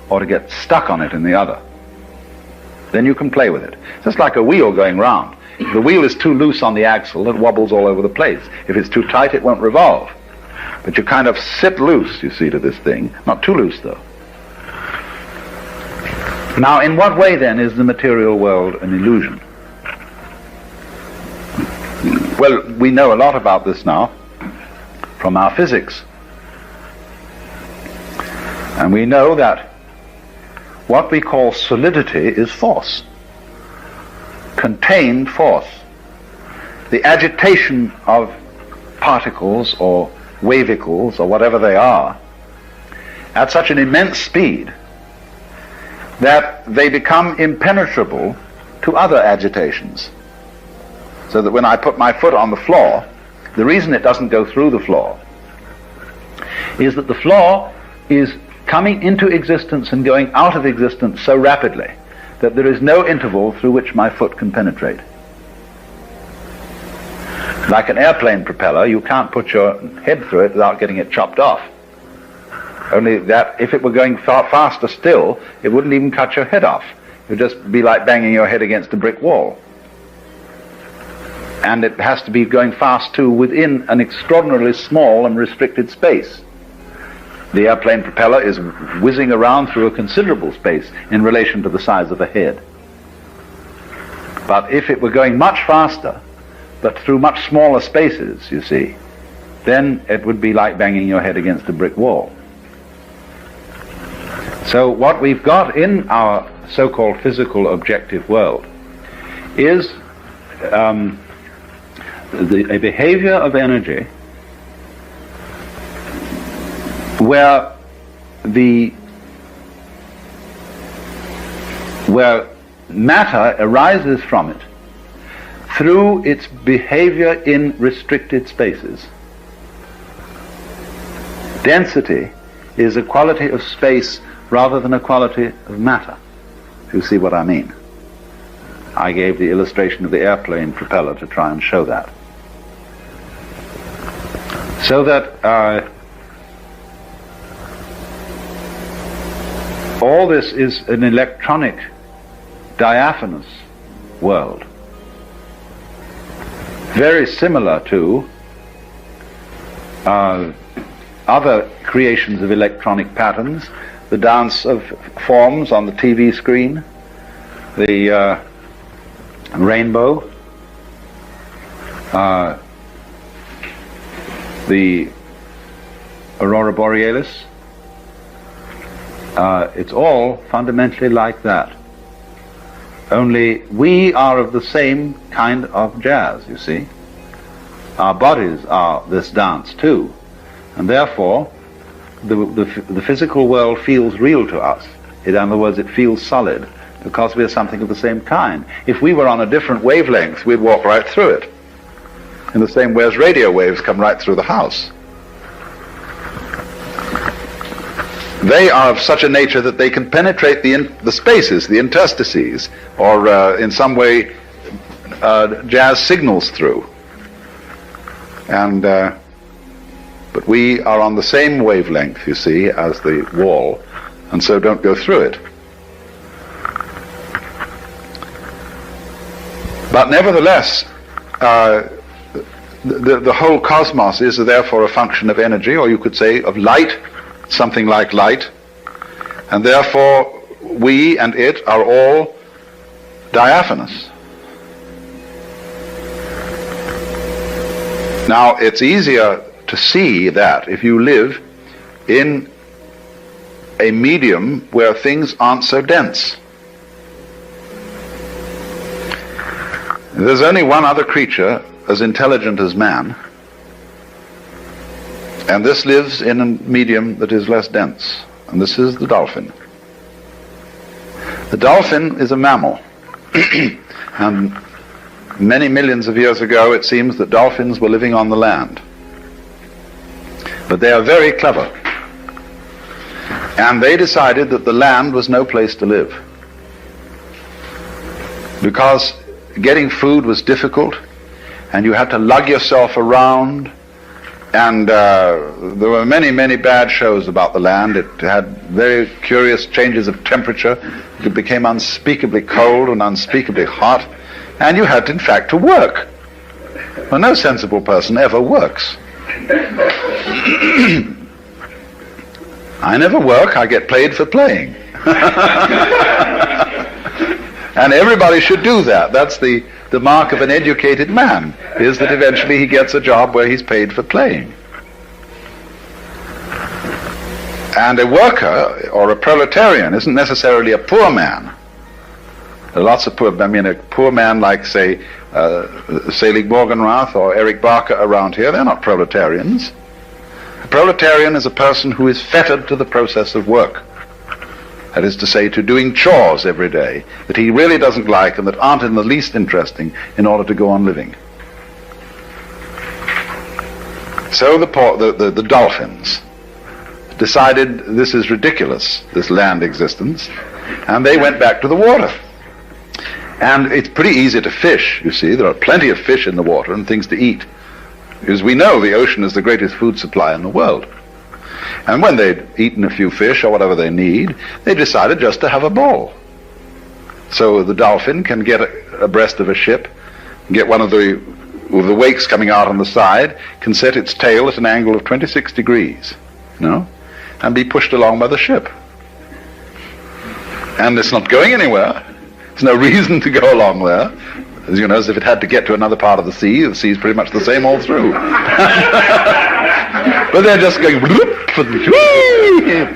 or to get stuck on it in the other. Then you can play with it. It's just like a wheel going round. If the wheel is too loose on the axle, it wobbles all over the place. If it's too tight, it won't revolve. But you kind of sit loose, you see, to this thing. Not too loose, though. Now, in what way, then, is the material world an illusion? Well, we know a lot about this now from our physics. And we know that what we call solidity is force, contained force. The agitation of particles or wavicles or whatever they are at such an immense speed that they become impenetrable to other agitations. So that when I put my foot on the floor, the reason it doesn't go through the floor is that the floor is coming into existence and going out of existence so rapidly that there is no interval through which my foot can penetrate. Like an airplane propeller, you can't put your head through it without getting it chopped off. Only that if it were going far faster still, it wouldn't even cut your head off. It would just be like banging your head against a brick wall. And it has to be going fast too within an extraordinarily small and restricted space. The airplane propeller is whizzing around through a considerable space in relation to the size of a head. But if it were going much faster, but through much smaller spaces, you see, then it would be like banging your head against a brick wall. So what we've got in our so-called physical objective world is a behavior of energy where matter arises from it through its behavior in restricted spaces. Density is a quality of space rather than a quality of matter, if you see what I mean. I gave the illustration of the airplane propeller to try and show that. So that all this is an electronic, diaphanous world, very similar to other creations of electronic patterns, the dance of forms on the TV screen, the rainbow, the aurora borealis, It's all fundamentally like that. Only we are of the same kind of jazz, you see. Our bodies are this dance too, and therefore the physical world feels real to us. In other words, it feels solid, because we are something of the same kind. If we were on a different wavelength, we'd walk right through it, in the same way as radio waves come right through the house. They are of such a nature that they can penetrate the spaces, the interstices, or in some way jazz signals through. And but we are on the same wavelength, you see, as the wall, and so don't go through it. But nevertheless, the whole cosmos is therefore a function of energy, or you could say of light, something like light, and therefore we and it are all diaphanous. Now, it's easier to see that if you live in a medium where things aren't so dense. There's only one other creature as intelligent as man, and this lives in a medium that is less dense, and this is the dolphin. The dolphin is a mammal, and many millions of years ago it seems that dolphins were living on the land. But they are very clever, and they decided that the land was no place to live, because getting food was difficult, and you had to lug yourself around, and there were many, many bad shows about the land. It had very curious changes of temperature. It became unspeakably cold and unspeakably hot, and you had, in fact, to work. Well, no sensible person ever works. I never work, I get paid for playing. And everybody should do that. That's the mark of an educated man, is that eventually he gets a job where he's paid for playing. And a worker, or a proletarian, isn't necessarily a poor man. There are lots of poor, a poor man like, say, Selig Morgenrath or Eric Barker around here, they're not proletarians. A proletarian is a person who is fettered to the process of work. That is to say, to doing chores every day that he really doesn't like and that aren't in the least interesting in order to go on living. So the dolphins decided this is ridiculous, this land existence, and they went back to the water. And it's pretty easy to fish, you see. There are plenty of fish in the water and things to eat. As we know, the ocean is the greatest food supply in the world. And when they'd eaten a few fish or whatever they need, they decided just to have a ball. So the dolphin can get abreast of a ship, get one of the wakes coming out on the side, can set its tail at an angle of 26 degrees, and be pushed along by the ship. And it's not going anywhere. There's no reason to go along there. As if it had to get to another part of the sea's pretty much the same all through. But they're just going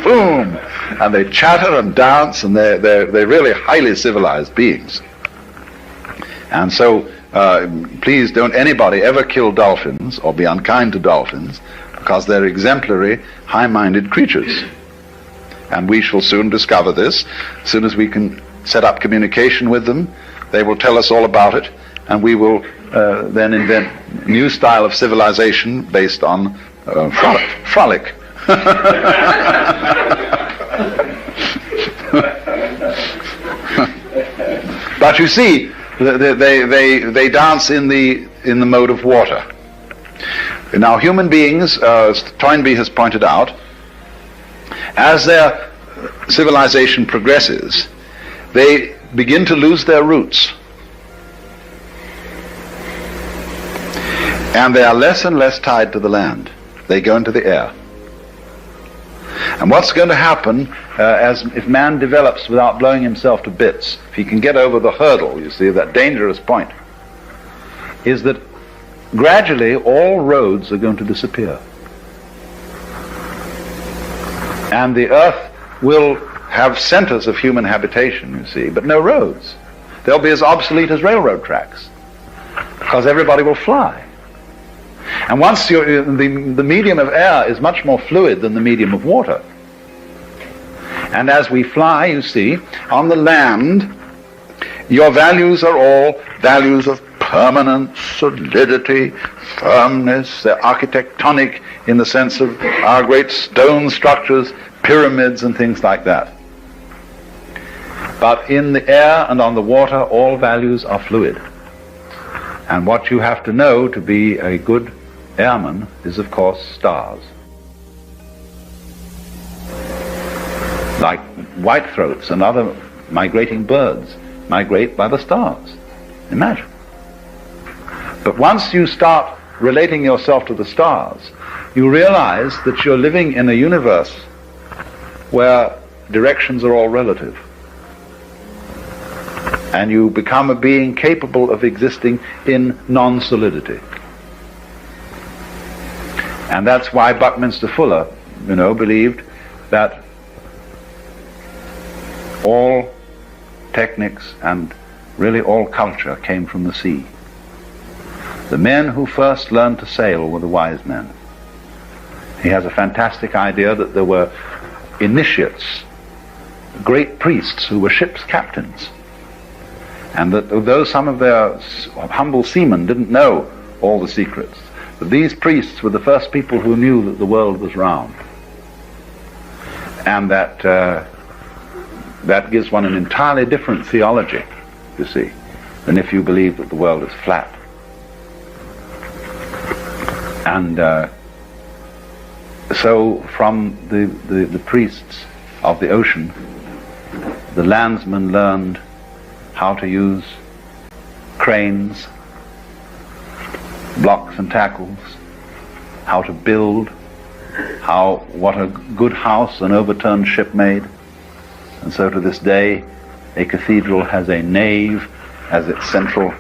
boom, and they chatter and dance, and they're really highly civilized beings. And so please don't anybody ever kill dolphins or be unkind to dolphins, because they're exemplary, high-minded creatures. And we shall soon discover this. As soon as we can set up communication with them, they will tell us all about it, and we will then invent a new style of civilization based on frolic. But you see, they dance in the mode of water. Now, human beings, as Toynbee has pointed out, as their civilization progresses, they begin to lose their roots. And they are less and less tied to the land. They go into the air. And what's going to happen if man develops without blowing himself to bits, if he can get over the hurdle, you see, that dangerous point, is that gradually all roads are going to disappear. And the earth will have centers of human habitation, you see, but no roads. They'll be as obsolete as railroad tracks, because everybody will fly. And once the medium of air is much more fluid than the medium of water. And as we fly, you see, on the land, your values are all values of permanence, solidity, firmness. They're architectonic in the sense of our great stone structures, pyramids and things like that. But in the air and on the water, all values are fluid. And what you have to know to be a good airman is, of course, stars. Like whitethroats and other migrating birds migrate by the stars. Imagine. But once you start relating yourself to the stars, you realize that you're living in a universe where directions are all relative. And you become a being capable of existing in non-solidity. And that's why Buckminster Fuller, believed that all techniques and really all culture came from the sea. The men who first learned to sail were the wise men. He has a fantastic idea that there were initiates, great priests who were ship's captains, and that though some of their humble seamen didn't know all the secrets, that these priests were the first people who knew that the world was round. And that gives one an entirely different theology, you see, than if you believe that the world is flat. And so from the priests of the ocean, the landsmen learned how to use cranes, blocks and tackles, how to build, what a good house an overturned ship made. And so to this day, a cathedral has a nave as its central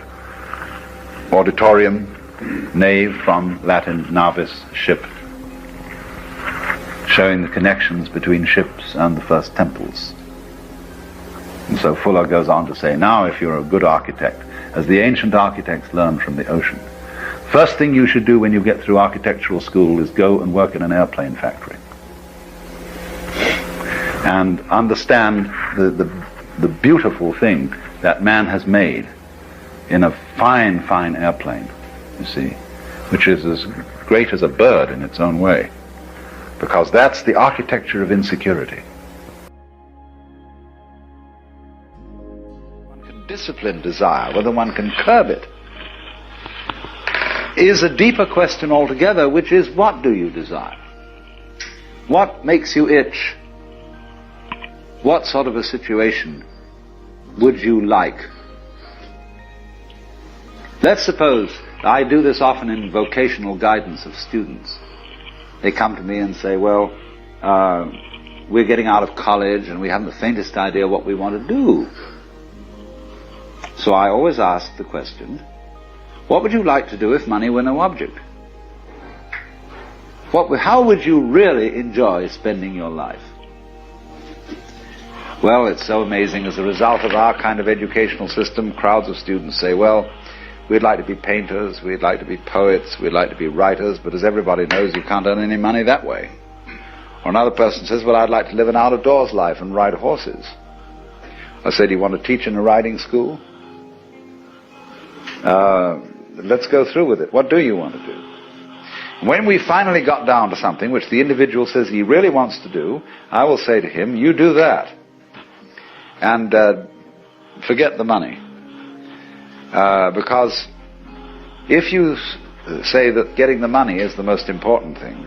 auditorium, nave from Latin navis, ship, showing the connections between ships and the first temples. And so Fuller goes on to say, now if you're a good architect, as the ancient architects learned from the ocean, first thing you should do when you get through architectural school is go and work in an airplane factory. And understand the beautiful thing that man has made in a fine, fine airplane, you see, which is as great as a bird in its own way, because that's the architecture of insecurity. One can discipline desire, whether one can curb it, is a deeper question altogether, which is, what do you desire? What makes you itch? What sort of a situation would you like? Let's suppose, I do this often in vocational guidance of students. They come to me and say, well, we're getting out of college and we haven't the faintest idea what we want to do. So I always ask the question, what would you like to do if money were no object? How would you really enjoy spending your life? Well, it's so amazing. As a result of our kind of educational system, crowds of students say, well, we'd like to be painters, we'd like to be poets, we'd like to be writers, but as everybody knows, you can't earn any money that way. Or another person says, well, I'd like to live an out-of-doors life and ride horses. I said, do you want to teach in a riding school? Let's go through with it. What do you want to do? When we finally got down to something which the individual says he really wants to do, I will say to him, you do that. And forget the money. Because if you say that getting the money is the most important thing,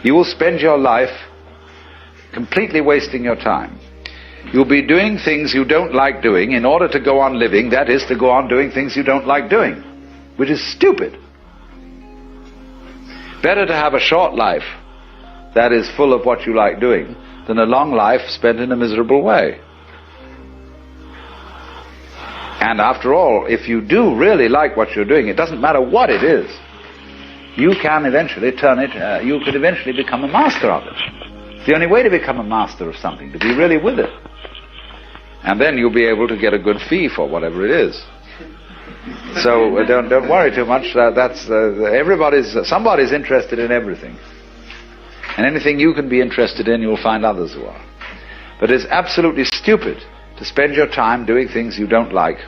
you will spend your life completely wasting your time. You'll be doing things you don't like doing in order to go on living, that is, to go on doing things you don't like doing, which is stupid. Better to have a short life that is full of what you like doing than a long life spent in a miserable way. And after all, if you do really like what you're doing, it doesn't matter what it is, you can eventually turn it, you could eventually become a master of it. It's the only way to become a master of something, to be really with it. And then you'll be able to get a good fee for whatever it is. So don't worry too much. Somebody's interested in everything. And anything you can be interested in, you'll find others who are. But it's absolutely stupid to spend your time doing things you don't like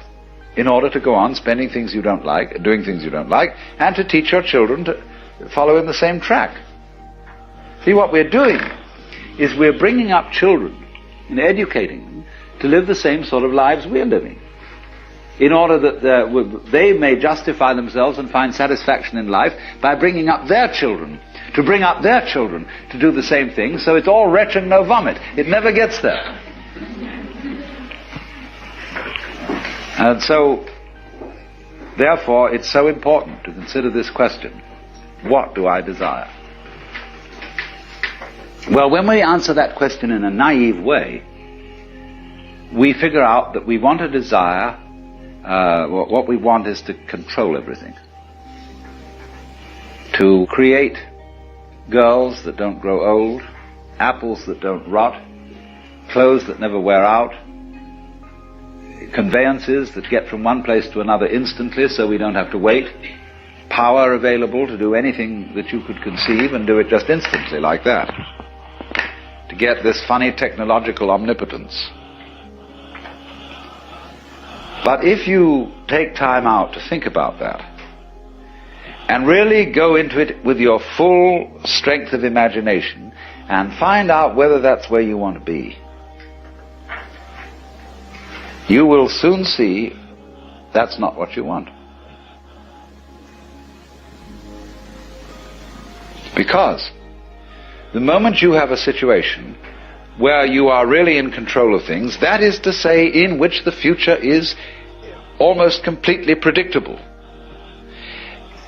in order to go on spending things you don't like, doing things you don't like, and to teach your children to follow in the same track. See, what we're doing is we're bringing up children and educating them to live the same sort of lives we're living, in order that they may justify themselves and find satisfaction in life by bringing up their children, to bring up their children to do the same thing, so it's all wretch and no vomit. It never gets there. And so, therefore, it's so important to consider this question: what do I desire? Well, when we answer that question in a naive way, we figure out that we want to desire, what we want is to control everything. To create girls that don't grow old, apples that don't rot, clothes that never wear out, conveyances that get from one place to another instantly so we don't have to wait, power available to do anything that you could conceive and do it just instantly like that. To get this funny technological omnipotence. But if you take time out to think about that, and really go into it with your full strength of imagination, and find out whether that's where you want to be, you will soon see that's not what you want. Because the moment you have a situation where you are really in control of things, that is to say, in which the future is almost completely predictable,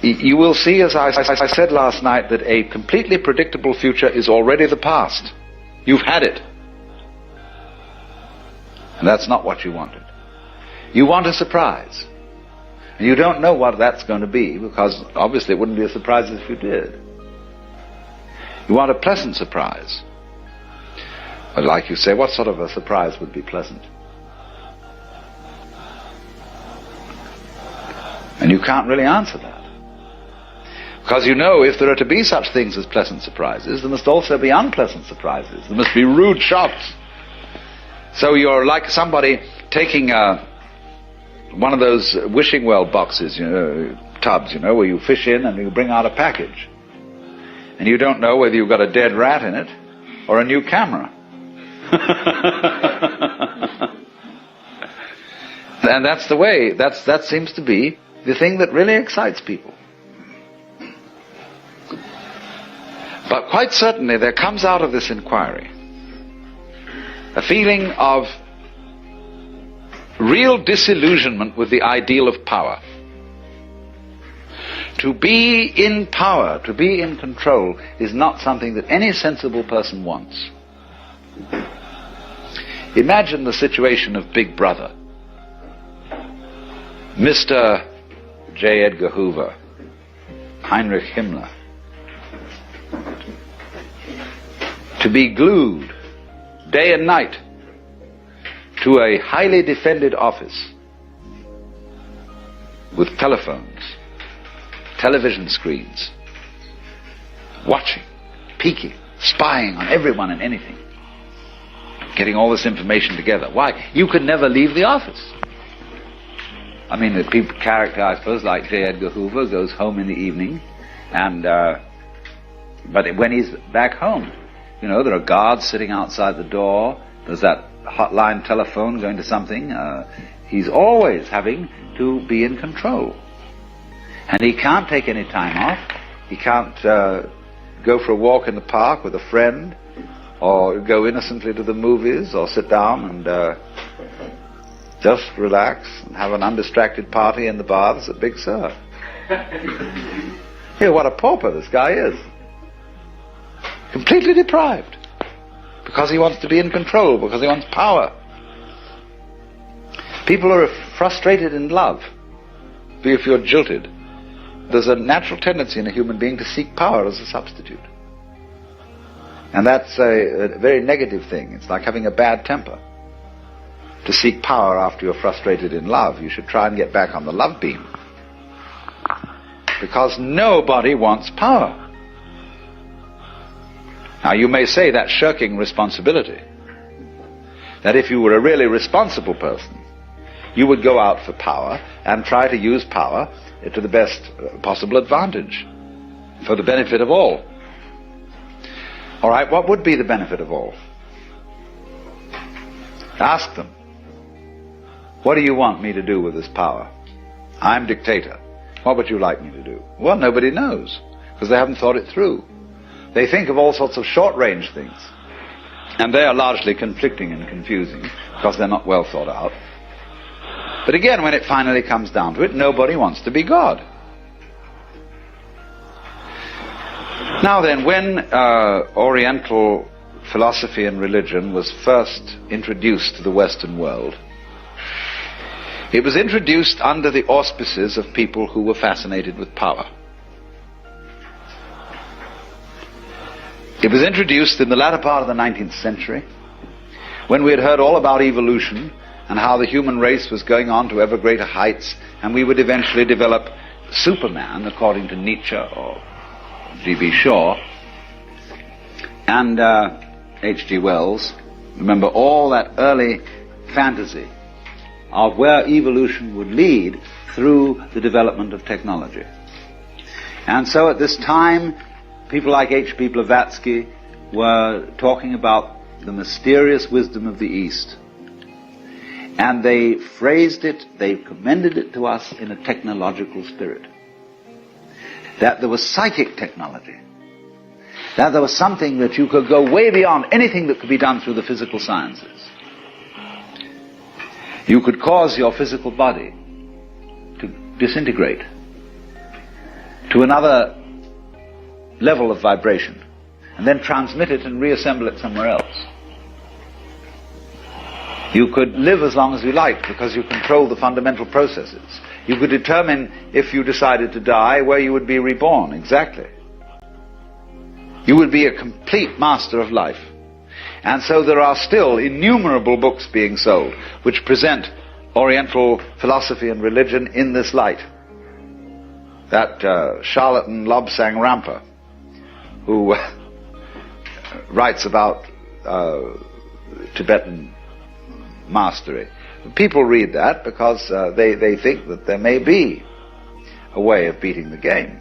you will see, as I said last night, that a completely predictable future is already the past. You've had it. And that's not what you wanted. You want a surprise. And you don't know what that's going to be, because obviously it wouldn't be a surprise if you did. You want a pleasant surprise. But like you say, what sort of a surprise would be pleasant? And you can't really answer that. Because you know, if there are to be such things as pleasant surprises, there must also be unpleasant surprises. There must be rude shocks. So you're like somebody taking one of those wishing well boxes, tubs, where you fish in and you bring out a package. And you don't know whether you've got a dead rat in it or a new camera. And that's the way, that seems to be the thing that really excites people. But quite certainly there comes out of this inquiry a feeling of real disillusionment with the ideal of power. To be in power, to be in control, is not something that any sensible person wants. Imagine the situation of Big Brother. Mr. J. Edgar Hoover, Heinrich Himmler, to be glued day and night to a highly defended office with telephones, television screens, watching, peeking, spying on everyone and anything, getting all this information together. Why? You could never leave the office. I mean, the character, I suppose, like J. Edgar Hoover, goes home in the evening, and but when he's back home, there are guards sitting outside the door. There's that hotline telephone going to something. He's always having to be in control. And he can't take any time off. He can't go for a walk in the park with a friend, or go innocently to the movies, or sit down and just relax and have an undistracted party in the baths at Big Sur. Here, what a pauper this guy is. Completely deprived. Because he wants to be in control, because he wants power. People are frustrated in love. If you're jilted, there's a natural tendency in a human being to seek power as a substitute. And that's a very negative thing. It's like having a bad temper. To seek power after you're frustrated in love, you should try and get back on the love beam. Because nobody wants power. Now you may say that's shirking responsibility. That if you were a really responsible person, you would go out for power and try to use power to the best possible advantage, for the benefit of all. All right, what would be the benefit of all? Ask them. What do you want me to do with this power? I'm dictator. What would you like me to do? Well, nobody knows, because they haven't thought it through. They think of all sorts of short-range things, and they are largely conflicting and confusing, because they're not well thought out. But again, when it finally comes down to it, nobody wants to be God. Now then, when Oriental philosophy and religion was first introduced to the Western world, it was introduced under the auspices of people who were fascinated with power. It was introduced in the latter part of the 19th century, when we had heard all about evolution and how the human race was going on to ever greater heights, and we would eventually develop Superman, according to Nietzsche or G.B. Shaw and H.G. Wells. Remember all that early fantasy of where evolution would lead through the development of technology. And so at this time, people like H.P. Blavatsky were talking about the mysterious wisdom of the East. And they phrased it, they commended it to us in a technological spirit. That there was psychic technology. That there was something that you could go way beyond anything that could be done through the physical sciences. You could cause your physical body to disintegrate to another level of vibration, and then transmit it and reassemble it somewhere else. You could live as long as you liked because you control the fundamental processes. You could determine, if you decided to die, where you would be reborn, exactly. You would be a complete master of life. And so there are still innumerable books being sold which present Oriental philosophy and religion in this light. That charlatan Lobsang Rampa, who writes about Tibetan mastery. People read that because they think that there may be a way of beating the game.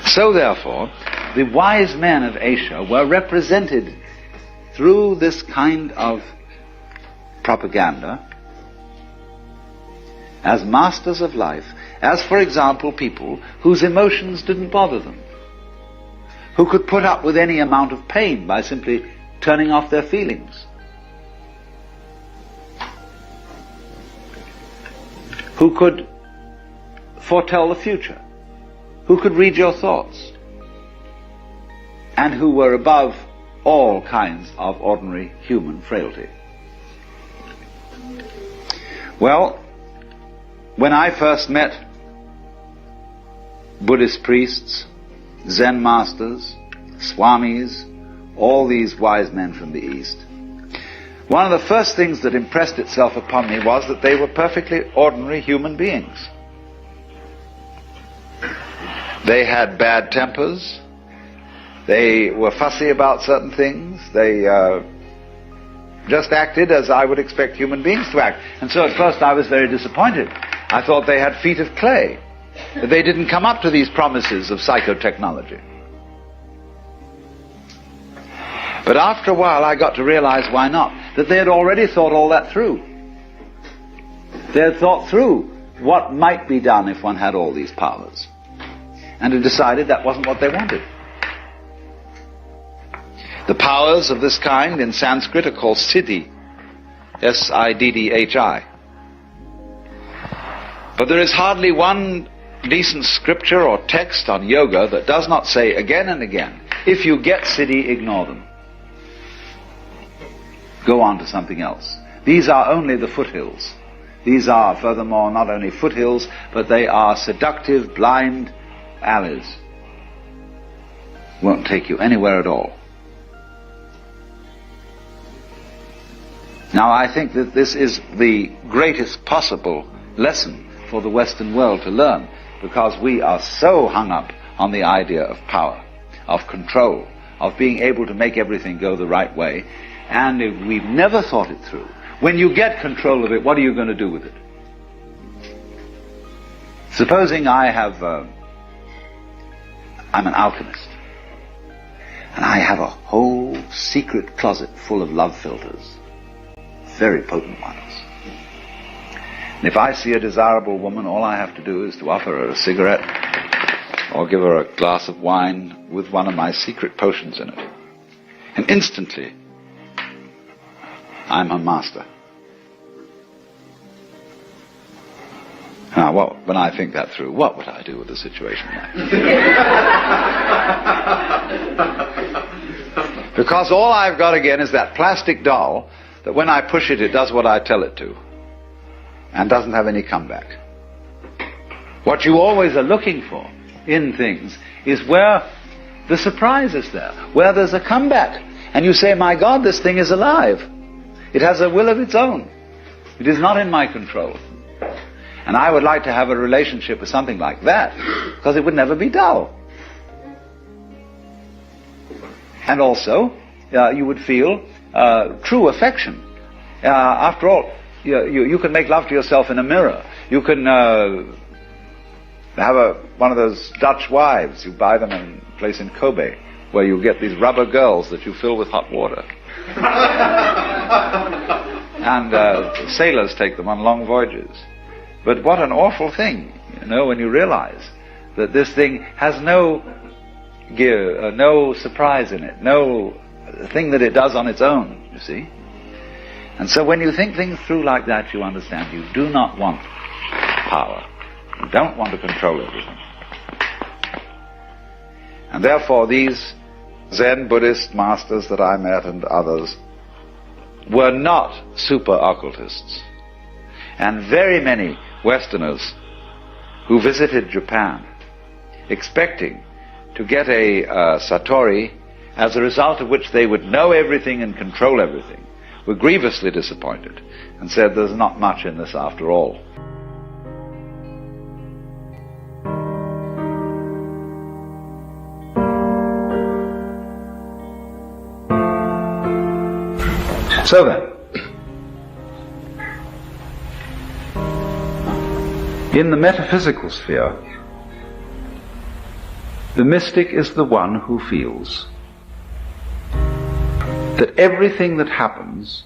So therefore, the wise men of Asia were represented through this kind of propaganda as masters of life, as, for example, people whose emotions didn't bother them, who could put up with any amount of pain by simply turning off their feelings, who could foretell the future, who could read your thoughts, and who were above all kinds of ordinary human frailty. Well, when I first met Buddhist priests, Zen masters, swamis, all these wise men from the East, one of the first things that impressed itself upon me was that they were perfectly ordinary human beings. They had bad tempers, they were fussy about certain things, they just acted as I would expect human beings to act. And so at first I was very disappointed. I thought they had feet of clay, that they didn't come up to these promises of psychotechnology. But after a while I got to realize why not, that they had already thought all that through. They had thought through what might be done if one had all these powers, and had decided that wasn't what they wanted. The powers of this kind in Sanskrit are called siddhi, S-I-D-D-H-I. But there is hardly one decent scripture or text on yoga that does not say again and again, if you get siddhi, ignore them. Go on to something else. These are only the foothills. These are, furthermore, not only foothills, but they are seductive, blind alleys. won't take you anywhere at all. Now, I think that this is the greatest possible lesson for the Western world to learn, because we are so hung up on the idea of power, of control, of being able to make everything go the right way, and we've never thought it through. When you get control of it, what are you going to do with it? Supposing I'm an alchemist, and I have a whole secret closet full of love filters, very potent ones. And if I see a desirable woman, all I have to do is to offer her a cigarette or give her a glass of wine with one of my secret potions in it. And instantly, I'm her master. Now, when I think that through, what would I do with a situation like that? Because all I've got again is that plastic doll that when I push it, it does what I tell it to, and doesn't have any comeback. What you always are looking for in things is where the surprise is there, where there's a comeback, and you say, my God, this thing is alive. It has a will of its own. It is not in my control. And I would like to have a relationship with something like that, because it would never be dull. And also, you would feel true affection. After all, you can make love to yourself in a mirror. You can have one of those Dutch wives. You buy them in a place in Kobe, where you get these rubber girls that you fill with hot water. And sailors take them on long voyages. But what an awful thing, when you realize that this thing has no gear, no surprise in it, no thing that it does on its own, you see. And so when you think things through like that, you understand you do not want power. You don't want to control everything. And therefore these Zen Buddhist masters that I met and others were not super occultists. And very many Westerners who visited Japan expecting to get a satori, as a result of which they would know everything and control everything, were grievously disappointed and said there's not much in this after all. So then, in the metaphysical sphere, the mystic is the one who feels that everything that happens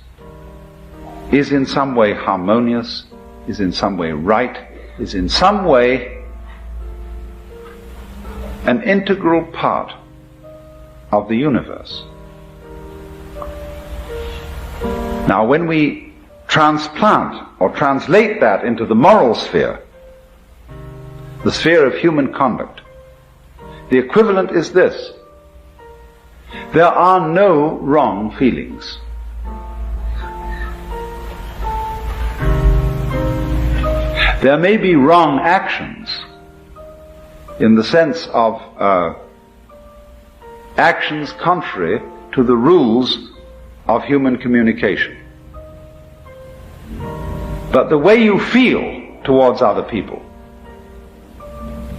is in some way harmonious, is in some way right, is in some way an integral part of the universe. Now, when we transplant or translate that into the moral sphere, the sphere of human conduct, the equivalent is this: there are no wrong feelings. There may be wrong actions in the sense of actions contrary to the rules of human communication. But the way you feel towards other people,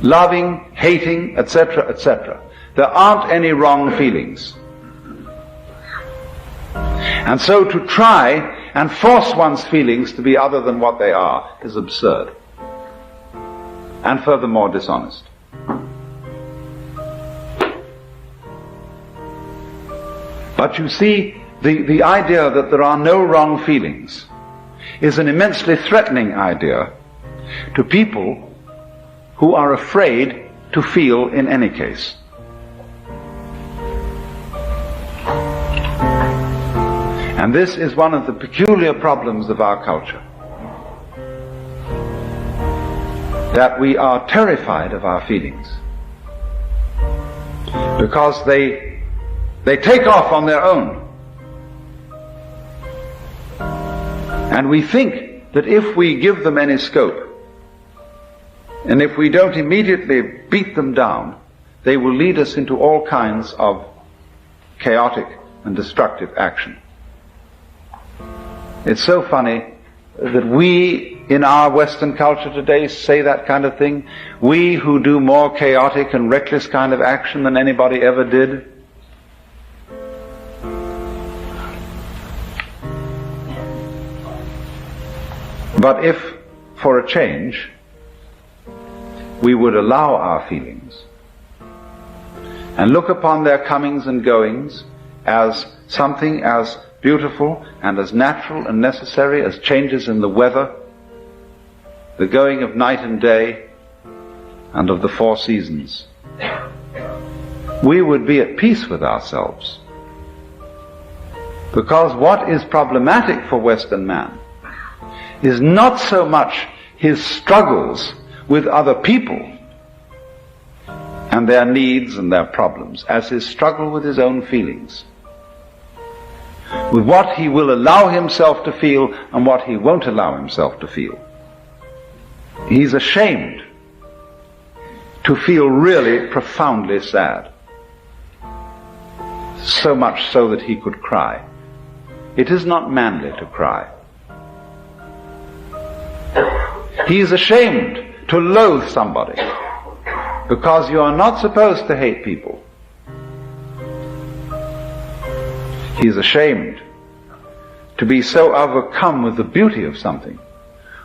loving, hating, etc., etc., there aren't any wrong feelings. And so to try and force one's feelings to be other than what they are is absurd, and furthermore dishonest. But you see, the idea that there are no wrong feelings is an immensely threatening idea to people who are afraid to feel in any case. And this is one of the peculiar problems of our culture, that we are terrified of our feelings because they take off on their own. And we think that if we give them any scope, and if we don't immediately beat them down, they will lead us into all kinds of chaotic and destructive action. It's so funny that we, in our Western culture today, say that kind of thing. We who do more chaotic and reckless kind of action than anybody ever did. But if, for a change, we would allow our feelings and look upon their comings and goings as something as beautiful and as natural and necessary as changes in the weather, the going of night and day, and of the four seasons, we would be at peace with ourselves. Because what is problematic for Western man is not so much his struggles with other people and their needs and their problems as his struggle with his own feelings, with what he will allow himself to feel and what he won't allow himself to feel. He's ashamed to feel really profoundly sad, so much so that he could cry. It is not manly to cry. He is ashamed to loathe somebody, because you are not supposed to hate people. He is ashamed to be so overcome with the beauty of something,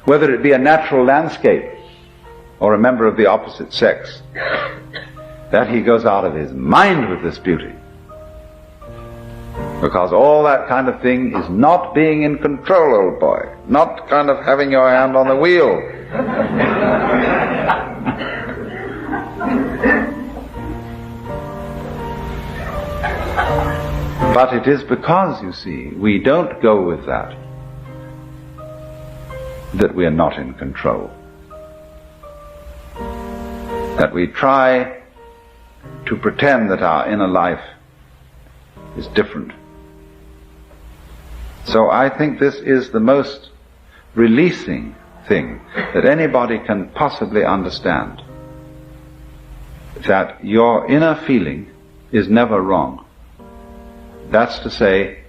whether it be a natural landscape or a member of the opposite sex, that he goes out of his mind with this beauty. Because all that kind of thing is not being in control, old boy. Not kind of having your hand on the wheel. But it is because, you see, we don't go with that we are not in control. That we try to pretend that our inner life is different. So I think this is the most releasing thing that anybody can possibly understand. That your inner feeling is never wrong. That's to say,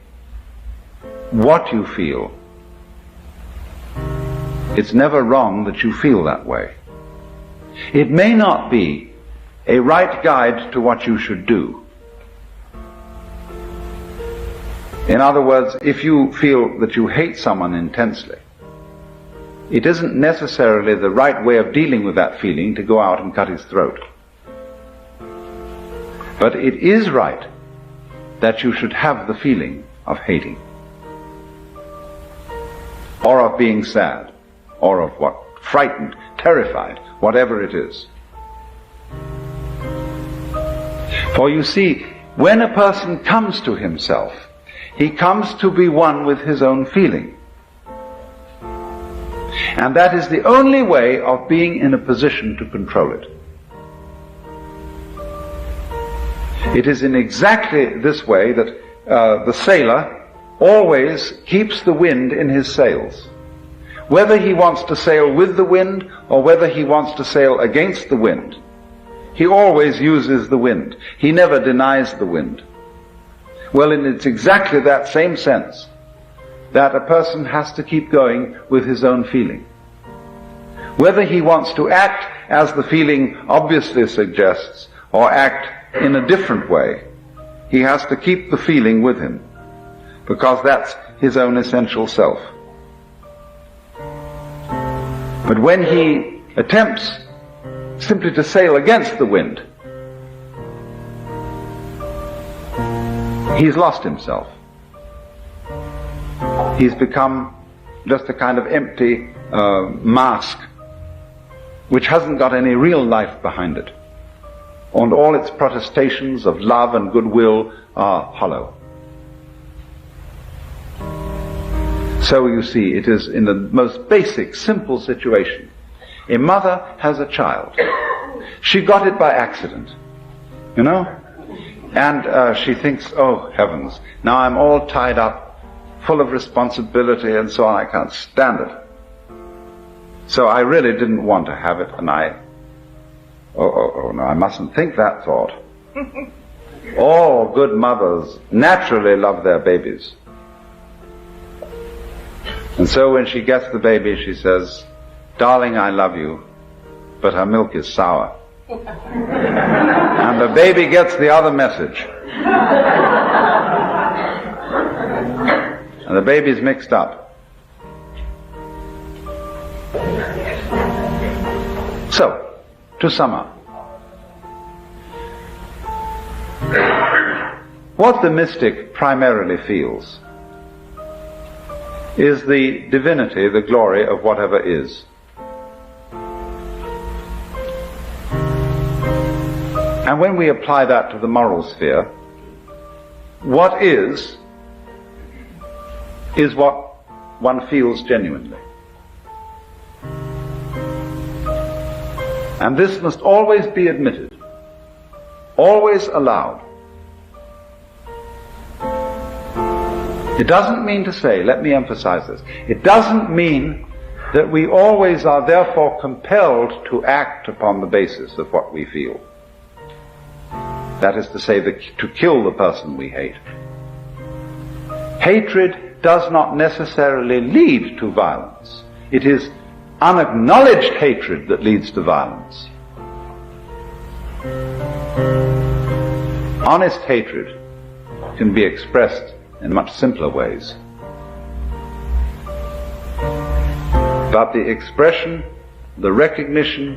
what you feel, it's never wrong that you feel that way. It may not be a right guide to what you should do. In other words, if you feel that you hate someone intensely, it isn't necessarily the right way of dealing with that feeling to go out and cut his throat. But it is right that you should have the feeling of hating, or of being sad, or of what? Frightened, terrified, whatever it is. For you see, when a person comes to himself, he comes to be one with his own feeling. And that is the only way of being in a position to control it. It is in exactly this way that the sailor always keeps the wind in his sails. Whether he wants to sail with the wind or whether he wants to sail against the wind, he always uses the wind. He never denies the wind. Well, and it's exactly that same sense that a person has to keep going with his own feeling. Whether he wants to act as the feeling obviously suggests or act in a different way, he has to keep the feeling with him, because that's his own essential self. But when he attempts simply to sail against the wind, he's lost himself. He's become just a kind of empty mask which hasn't got any real life behind it. And all its protestations of love and goodwill are hollow. So you see, it is in the most basic, simple situation. A mother has a child. She got it by accident, you know? And she thinks, oh heavens, now I'm all tied up, full of responsibility and so on, I can't stand it. So I really didn't want to have it, and I No, I mustn't think that thought. All good mothers naturally love their babies. And so when she gets the baby, she says, "Darling, I love you, but her milk is sour." And the baby gets the other message. And the baby's mixed up. So, to sum up, what the mystic primarily feels is the divinity, the glory of whatever is. And when we apply that to the moral sphere, what is what one feels genuinely. And this must always be admitted, always allowed. It doesn't mean to say, let me emphasize this, it doesn't mean that we always are therefore compelled to act upon the basis of what we feel. That is to say, to kill the person we hate. Hatred does not necessarily lead to violence. It is unacknowledged hatred that leads to violence. Honest hatred can be expressed in much simpler ways. But the expression, the recognition,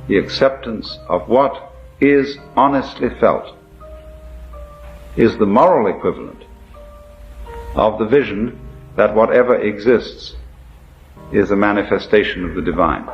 the acceptance of what is honestly felt is the moral equivalent of the vision that whatever exists is a manifestation of the divine.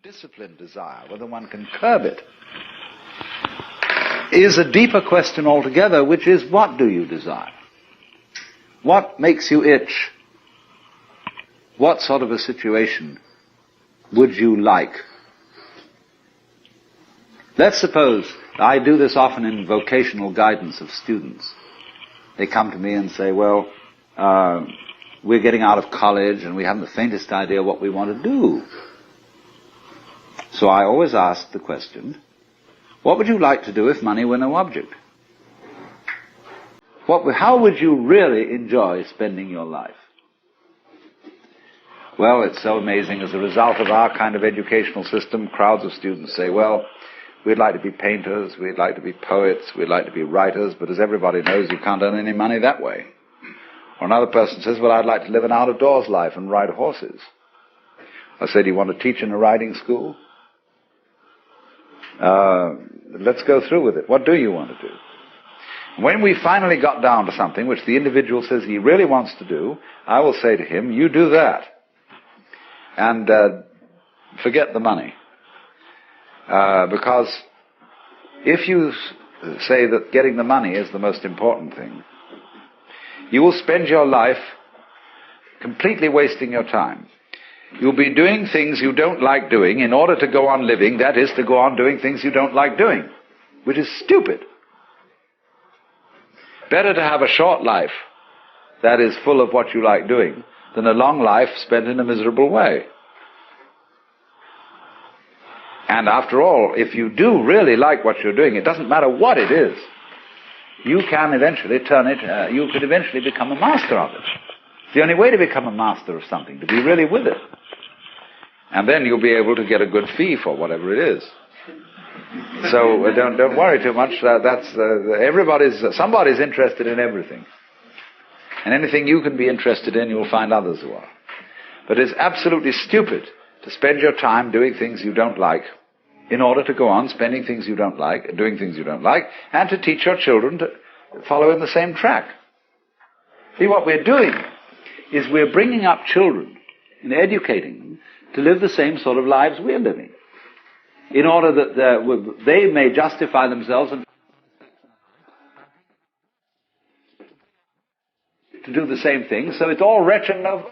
Discipline desire, whether one can curb it, is a deeper question altogether, which is, what do you desire? What makes you itch? What sort of a situation would you like? Let's suppose, I do this often in vocational guidance of students. They come to me and say, well, we're getting out of college and we haven't the faintest idea what we want to do. So I always ask the question, what would you like to do if money were no object? How would you really enjoy spending your life? Well, it's so amazing. As a result of our kind of educational system, crowds of students say, well, we'd like to be painters, we'd like to be poets, we'd like to be writers, but as everybody knows, you can't earn any money that way. Or another person says, well, I'd like to live an out-of-doors life and ride horses. I say, do you want to teach in a riding school? Let's go through with it. What do you want to do? When we finally got down to something which the individual says he really wants to do, I will say to him, you do that. And forget the money. Because if you say that getting the money is the most important thing, you will spend your life completely wasting your time. You'll be doing things you don't like doing in order to go on living, that is, to go on doing things you don't like doing, which is stupid. Better to have a short life that is full of what you like doing than a long life spent in a miserable way. And after all, if you do really like what you're doing, it doesn't matter what it is, you can eventually you could eventually become a master of it. It's the only way to become a master of something, to be really with it. And then you'll be able to get a good fee for whatever it is. So don't worry too much. Somebody's interested in everything. And anything you can be interested in, you'll find others who are. But it's absolutely stupid to spend your time doing things you don't like in order to go on spending things you don't like, doing things you don't like, and to teach your children to follow in the same track. See, what we're doing is we're bringing up children and educating them to live the same sort of lives we're living, in order that they may justify themselves and to do the same thing, so it's all wretch and no fun.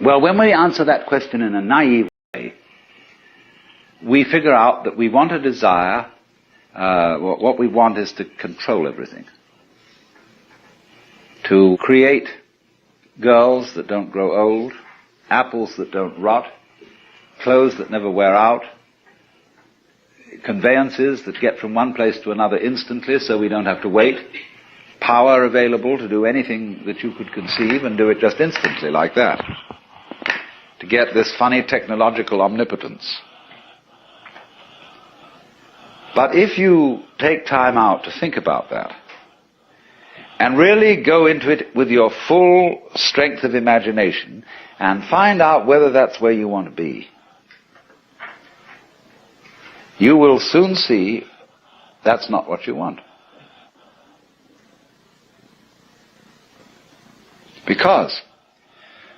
Well, when we answer that question in a naive way, we figure out that we want a desire, what we want is to control everything. To create girls that don't grow old, apples that don't rot, clothes that never wear out, conveyances that get from one place to another instantly so we don't have to wait, power available to do anything that you could conceive and do it just instantly like that. To get this funny technological omnipotence. But if you take time out to think about that, and really go into it with your full strength of imagination, and find out whether that's where you want to be, you will soon see that's not what you want. Because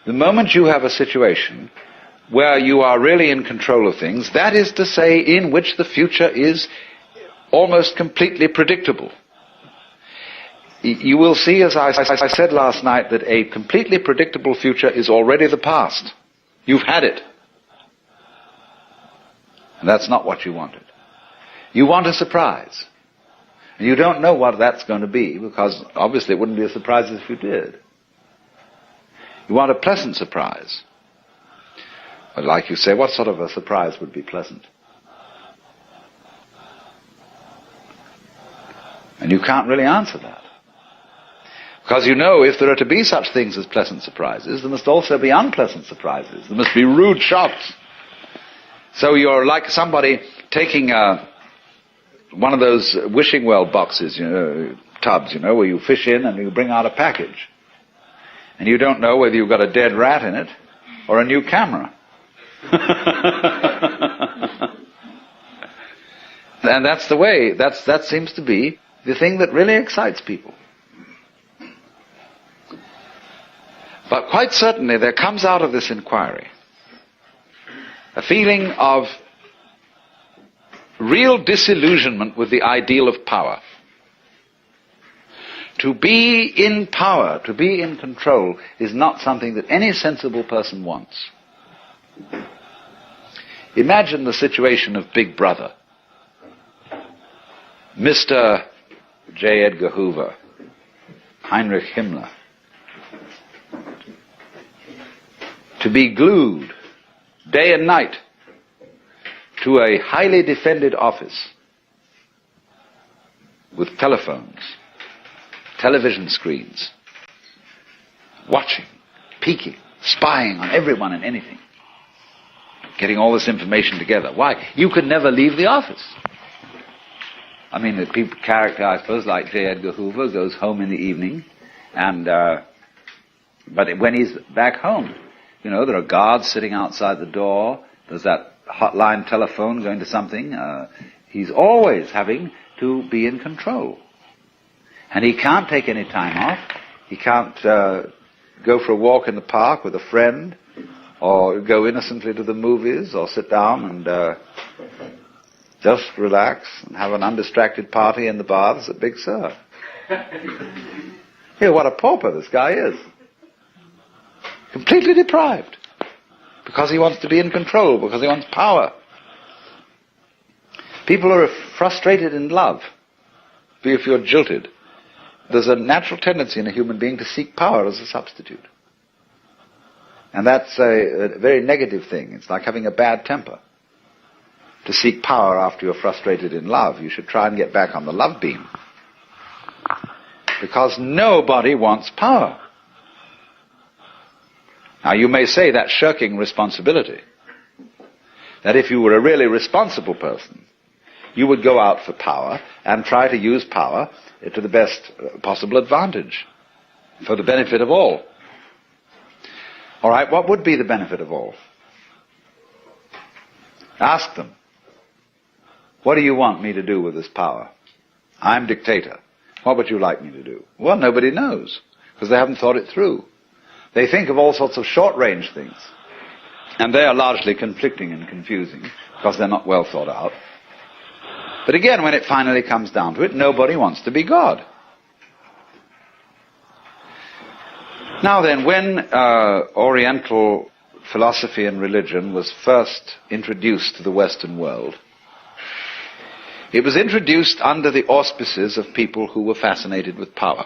the moment you have a situation where you are really in control of things, that is to say, in which the future is almost completely predictable, you will see, as I said last night, that a completely predictable future is already the past. You've had it. And that's not what you wanted. You want a surprise. And you don't know what that's going to be, because obviously it wouldn't be a surprise if you did. You want a pleasant surprise. But like you say, what sort of a surprise would be pleasant? And you can't really answer that. Because you know, if there are to be such things as pleasant surprises, there must also be unpleasant surprises. There must be rude shocks. So you're like somebody taking one of those wishing well boxes, tubs, where you fish in and you bring out a package. And you don't know whether you've got a dead rat in it or a new camera. And that's the way, that seems to be the thing that really excites people. But quite certainly there comes out of this inquiry a feeling of real disillusionment with the ideal of power. To be in power, to be in control, is not something that any sensible person wants. Imagine the situation of Big Brother. Mr. J. Edgar Hoover, Heinrich Himmler, to be glued day and night to a highly defended office with telephones, television screens, watching, peeking, spying on everyone and anything, getting all this information together. Why? You could never leave the office. I mean, the character, I suppose, like J. Edgar Hoover, goes home in the evening, and but when he's back home, there are guards sitting outside the door. There's that hotline telephone going to something. He's always having to be in control. And he can't take any time off. He can't go for a walk in the park with a friend, or go innocently to the movies, or sit down and just relax and have an undistracted party in the baths at Big Sur. What a pauper this guy is. Completely deprived. Because he wants to be in control, because he wants power. People are frustrated in love. If you're jilted, there's a natural tendency in a human being to seek power as a substitute. And that's a very negative thing. It's like having a bad temper. To seek power after you're frustrated in love, you should try and get back on the love beam. Because nobody wants power. Now you may say that's shirking responsibility. That if you were a really responsible person, you would go out for power and try to use power to the best possible advantage, for the benefit of all. All right, what would be the benefit of all? Ask them. What do you want me to do with this power? I'm dictator. What would you like me to do? Well, nobody knows, because they haven't thought it through. They think of all sorts of short-range things. And they are largely conflicting and confusing because they're not well thought out. But again, when it finally comes down to it, nobody wants to be God. Now then, when Oriental philosophy and religion was first introduced to the Western world, it was introduced under the auspices of people who were fascinated with power.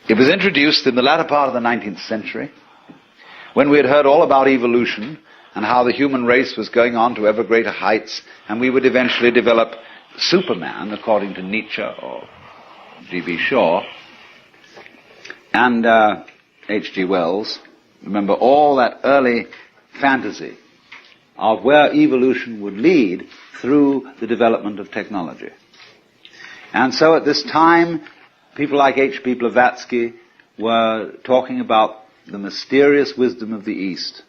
It was introduced in the latter part of the 19th century, when we had heard all about evolution and how the human race was going on to ever greater heights, and we would eventually develop Superman, according to Nietzsche or G.B. Shaw, and H.G. Wells. Remember all that early fantasy of where evolution would lead through the development of technology. And so at this time, people like H.P. Blavatsky were talking about the mysterious wisdom of the East.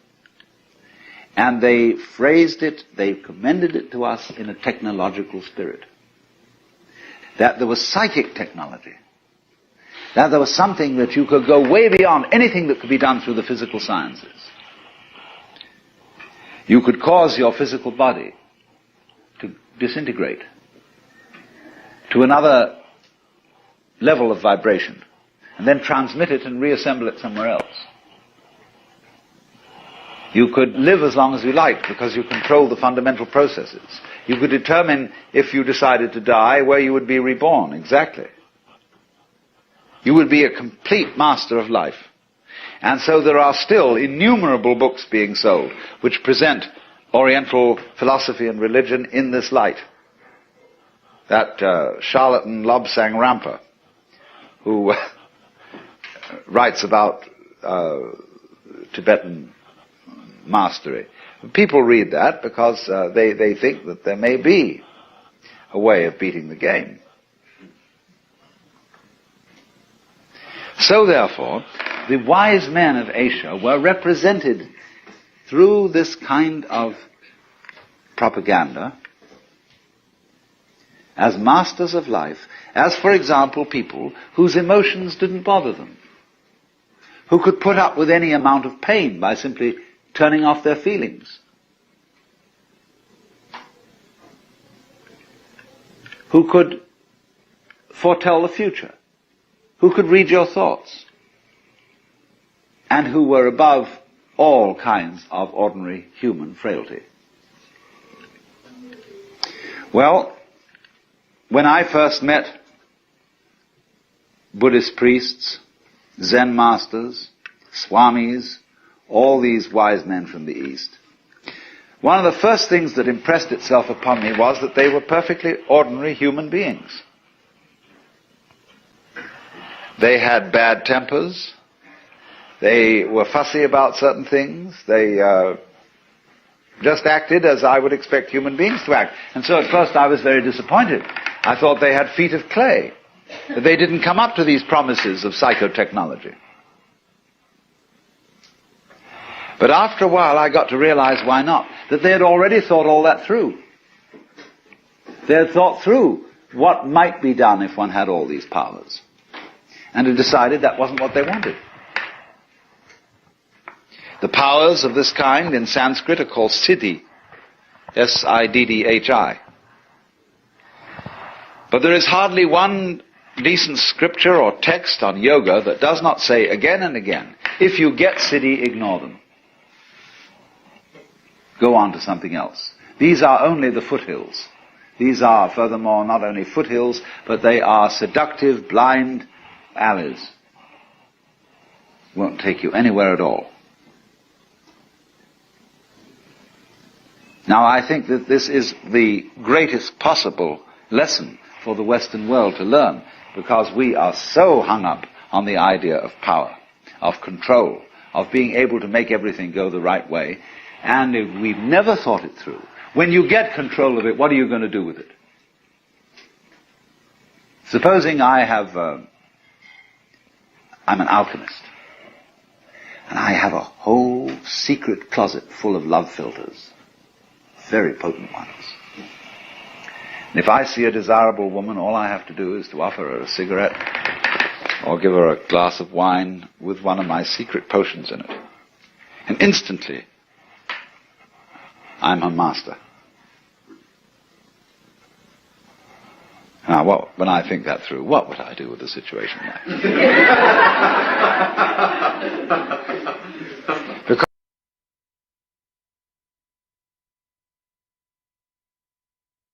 And they phrased it, they commended it to us in a technological spirit. That there was psychic technology. That there was something that you could go way beyond anything that could be done through the physical sciences. You could cause your physical body to disintegrate to another level of vibration, and then transmit it and reassemble it somewhere else. You could live as long as you liked because you control the fundamental processes. You could determine, if you decided to die, where you would be reborn, exactly. You would be a complete master of life. And so there are still innumerable books being sold which present Oriental philosophy and religion in this light. That charlatan Lobsang Rampa, who writes about Tibetan mastery. People read that because they think that there may be a way of beating the game. So therefore, the wise men of Asia were represented through this kind of propaganda as masters of life, as, for example, people whose emotions didn't bother them, who could put up with any amount of pain by simply turning off their feelings, who could foretell the future, who could read your thoughts, and who were above all kinds of ordinary human frailty. Well, when I first met Buddhist priests, Zen masters, swamis, all these wise men from the East, one of the first things that impressed itself upon me was that they were perfectly ordinary human beings. They had bad tempers. They were fussy about certain things. They just acted as I would expect human beings to act. And so at first I was very disappointed. I thought they had feet of clay, that they didn't come up to these promises of psychotechnology. But after a while I got to realize why not, that they had already thought all that through. They had thought through what might be done if one had all these powers, and had decided that wasn't what they wanted. The powers of this kind in Sanskrit are called siddhi, S-I-D-D-H-I. But there is hardly one decent scripture or text on yoga that does not say again and again, if you get siddhi, ignore them. Go on to something else. These are only the foothills. These are, furthermore, not only foothills, but they are seductive, blind alleys. Won't take you anywhere at all. Now, I think that this is the greatest possible lesson for the Western world to learn, because we are so hung up on the idea of power, of control, of being able to make everything go the right way, and if we've never thought it through. When you get control of it, what are you going to do with it? Supposing I'm an alchemist, and I have a whole secret closet full of love filters, very potent ones. And if I see a desirable woman, all I have to do is to offer her a cigarette or give her a glass of wine with one of my secret potions in it. And instantly, I'm her master. Now, when I think that through, what would I do with a situation like that?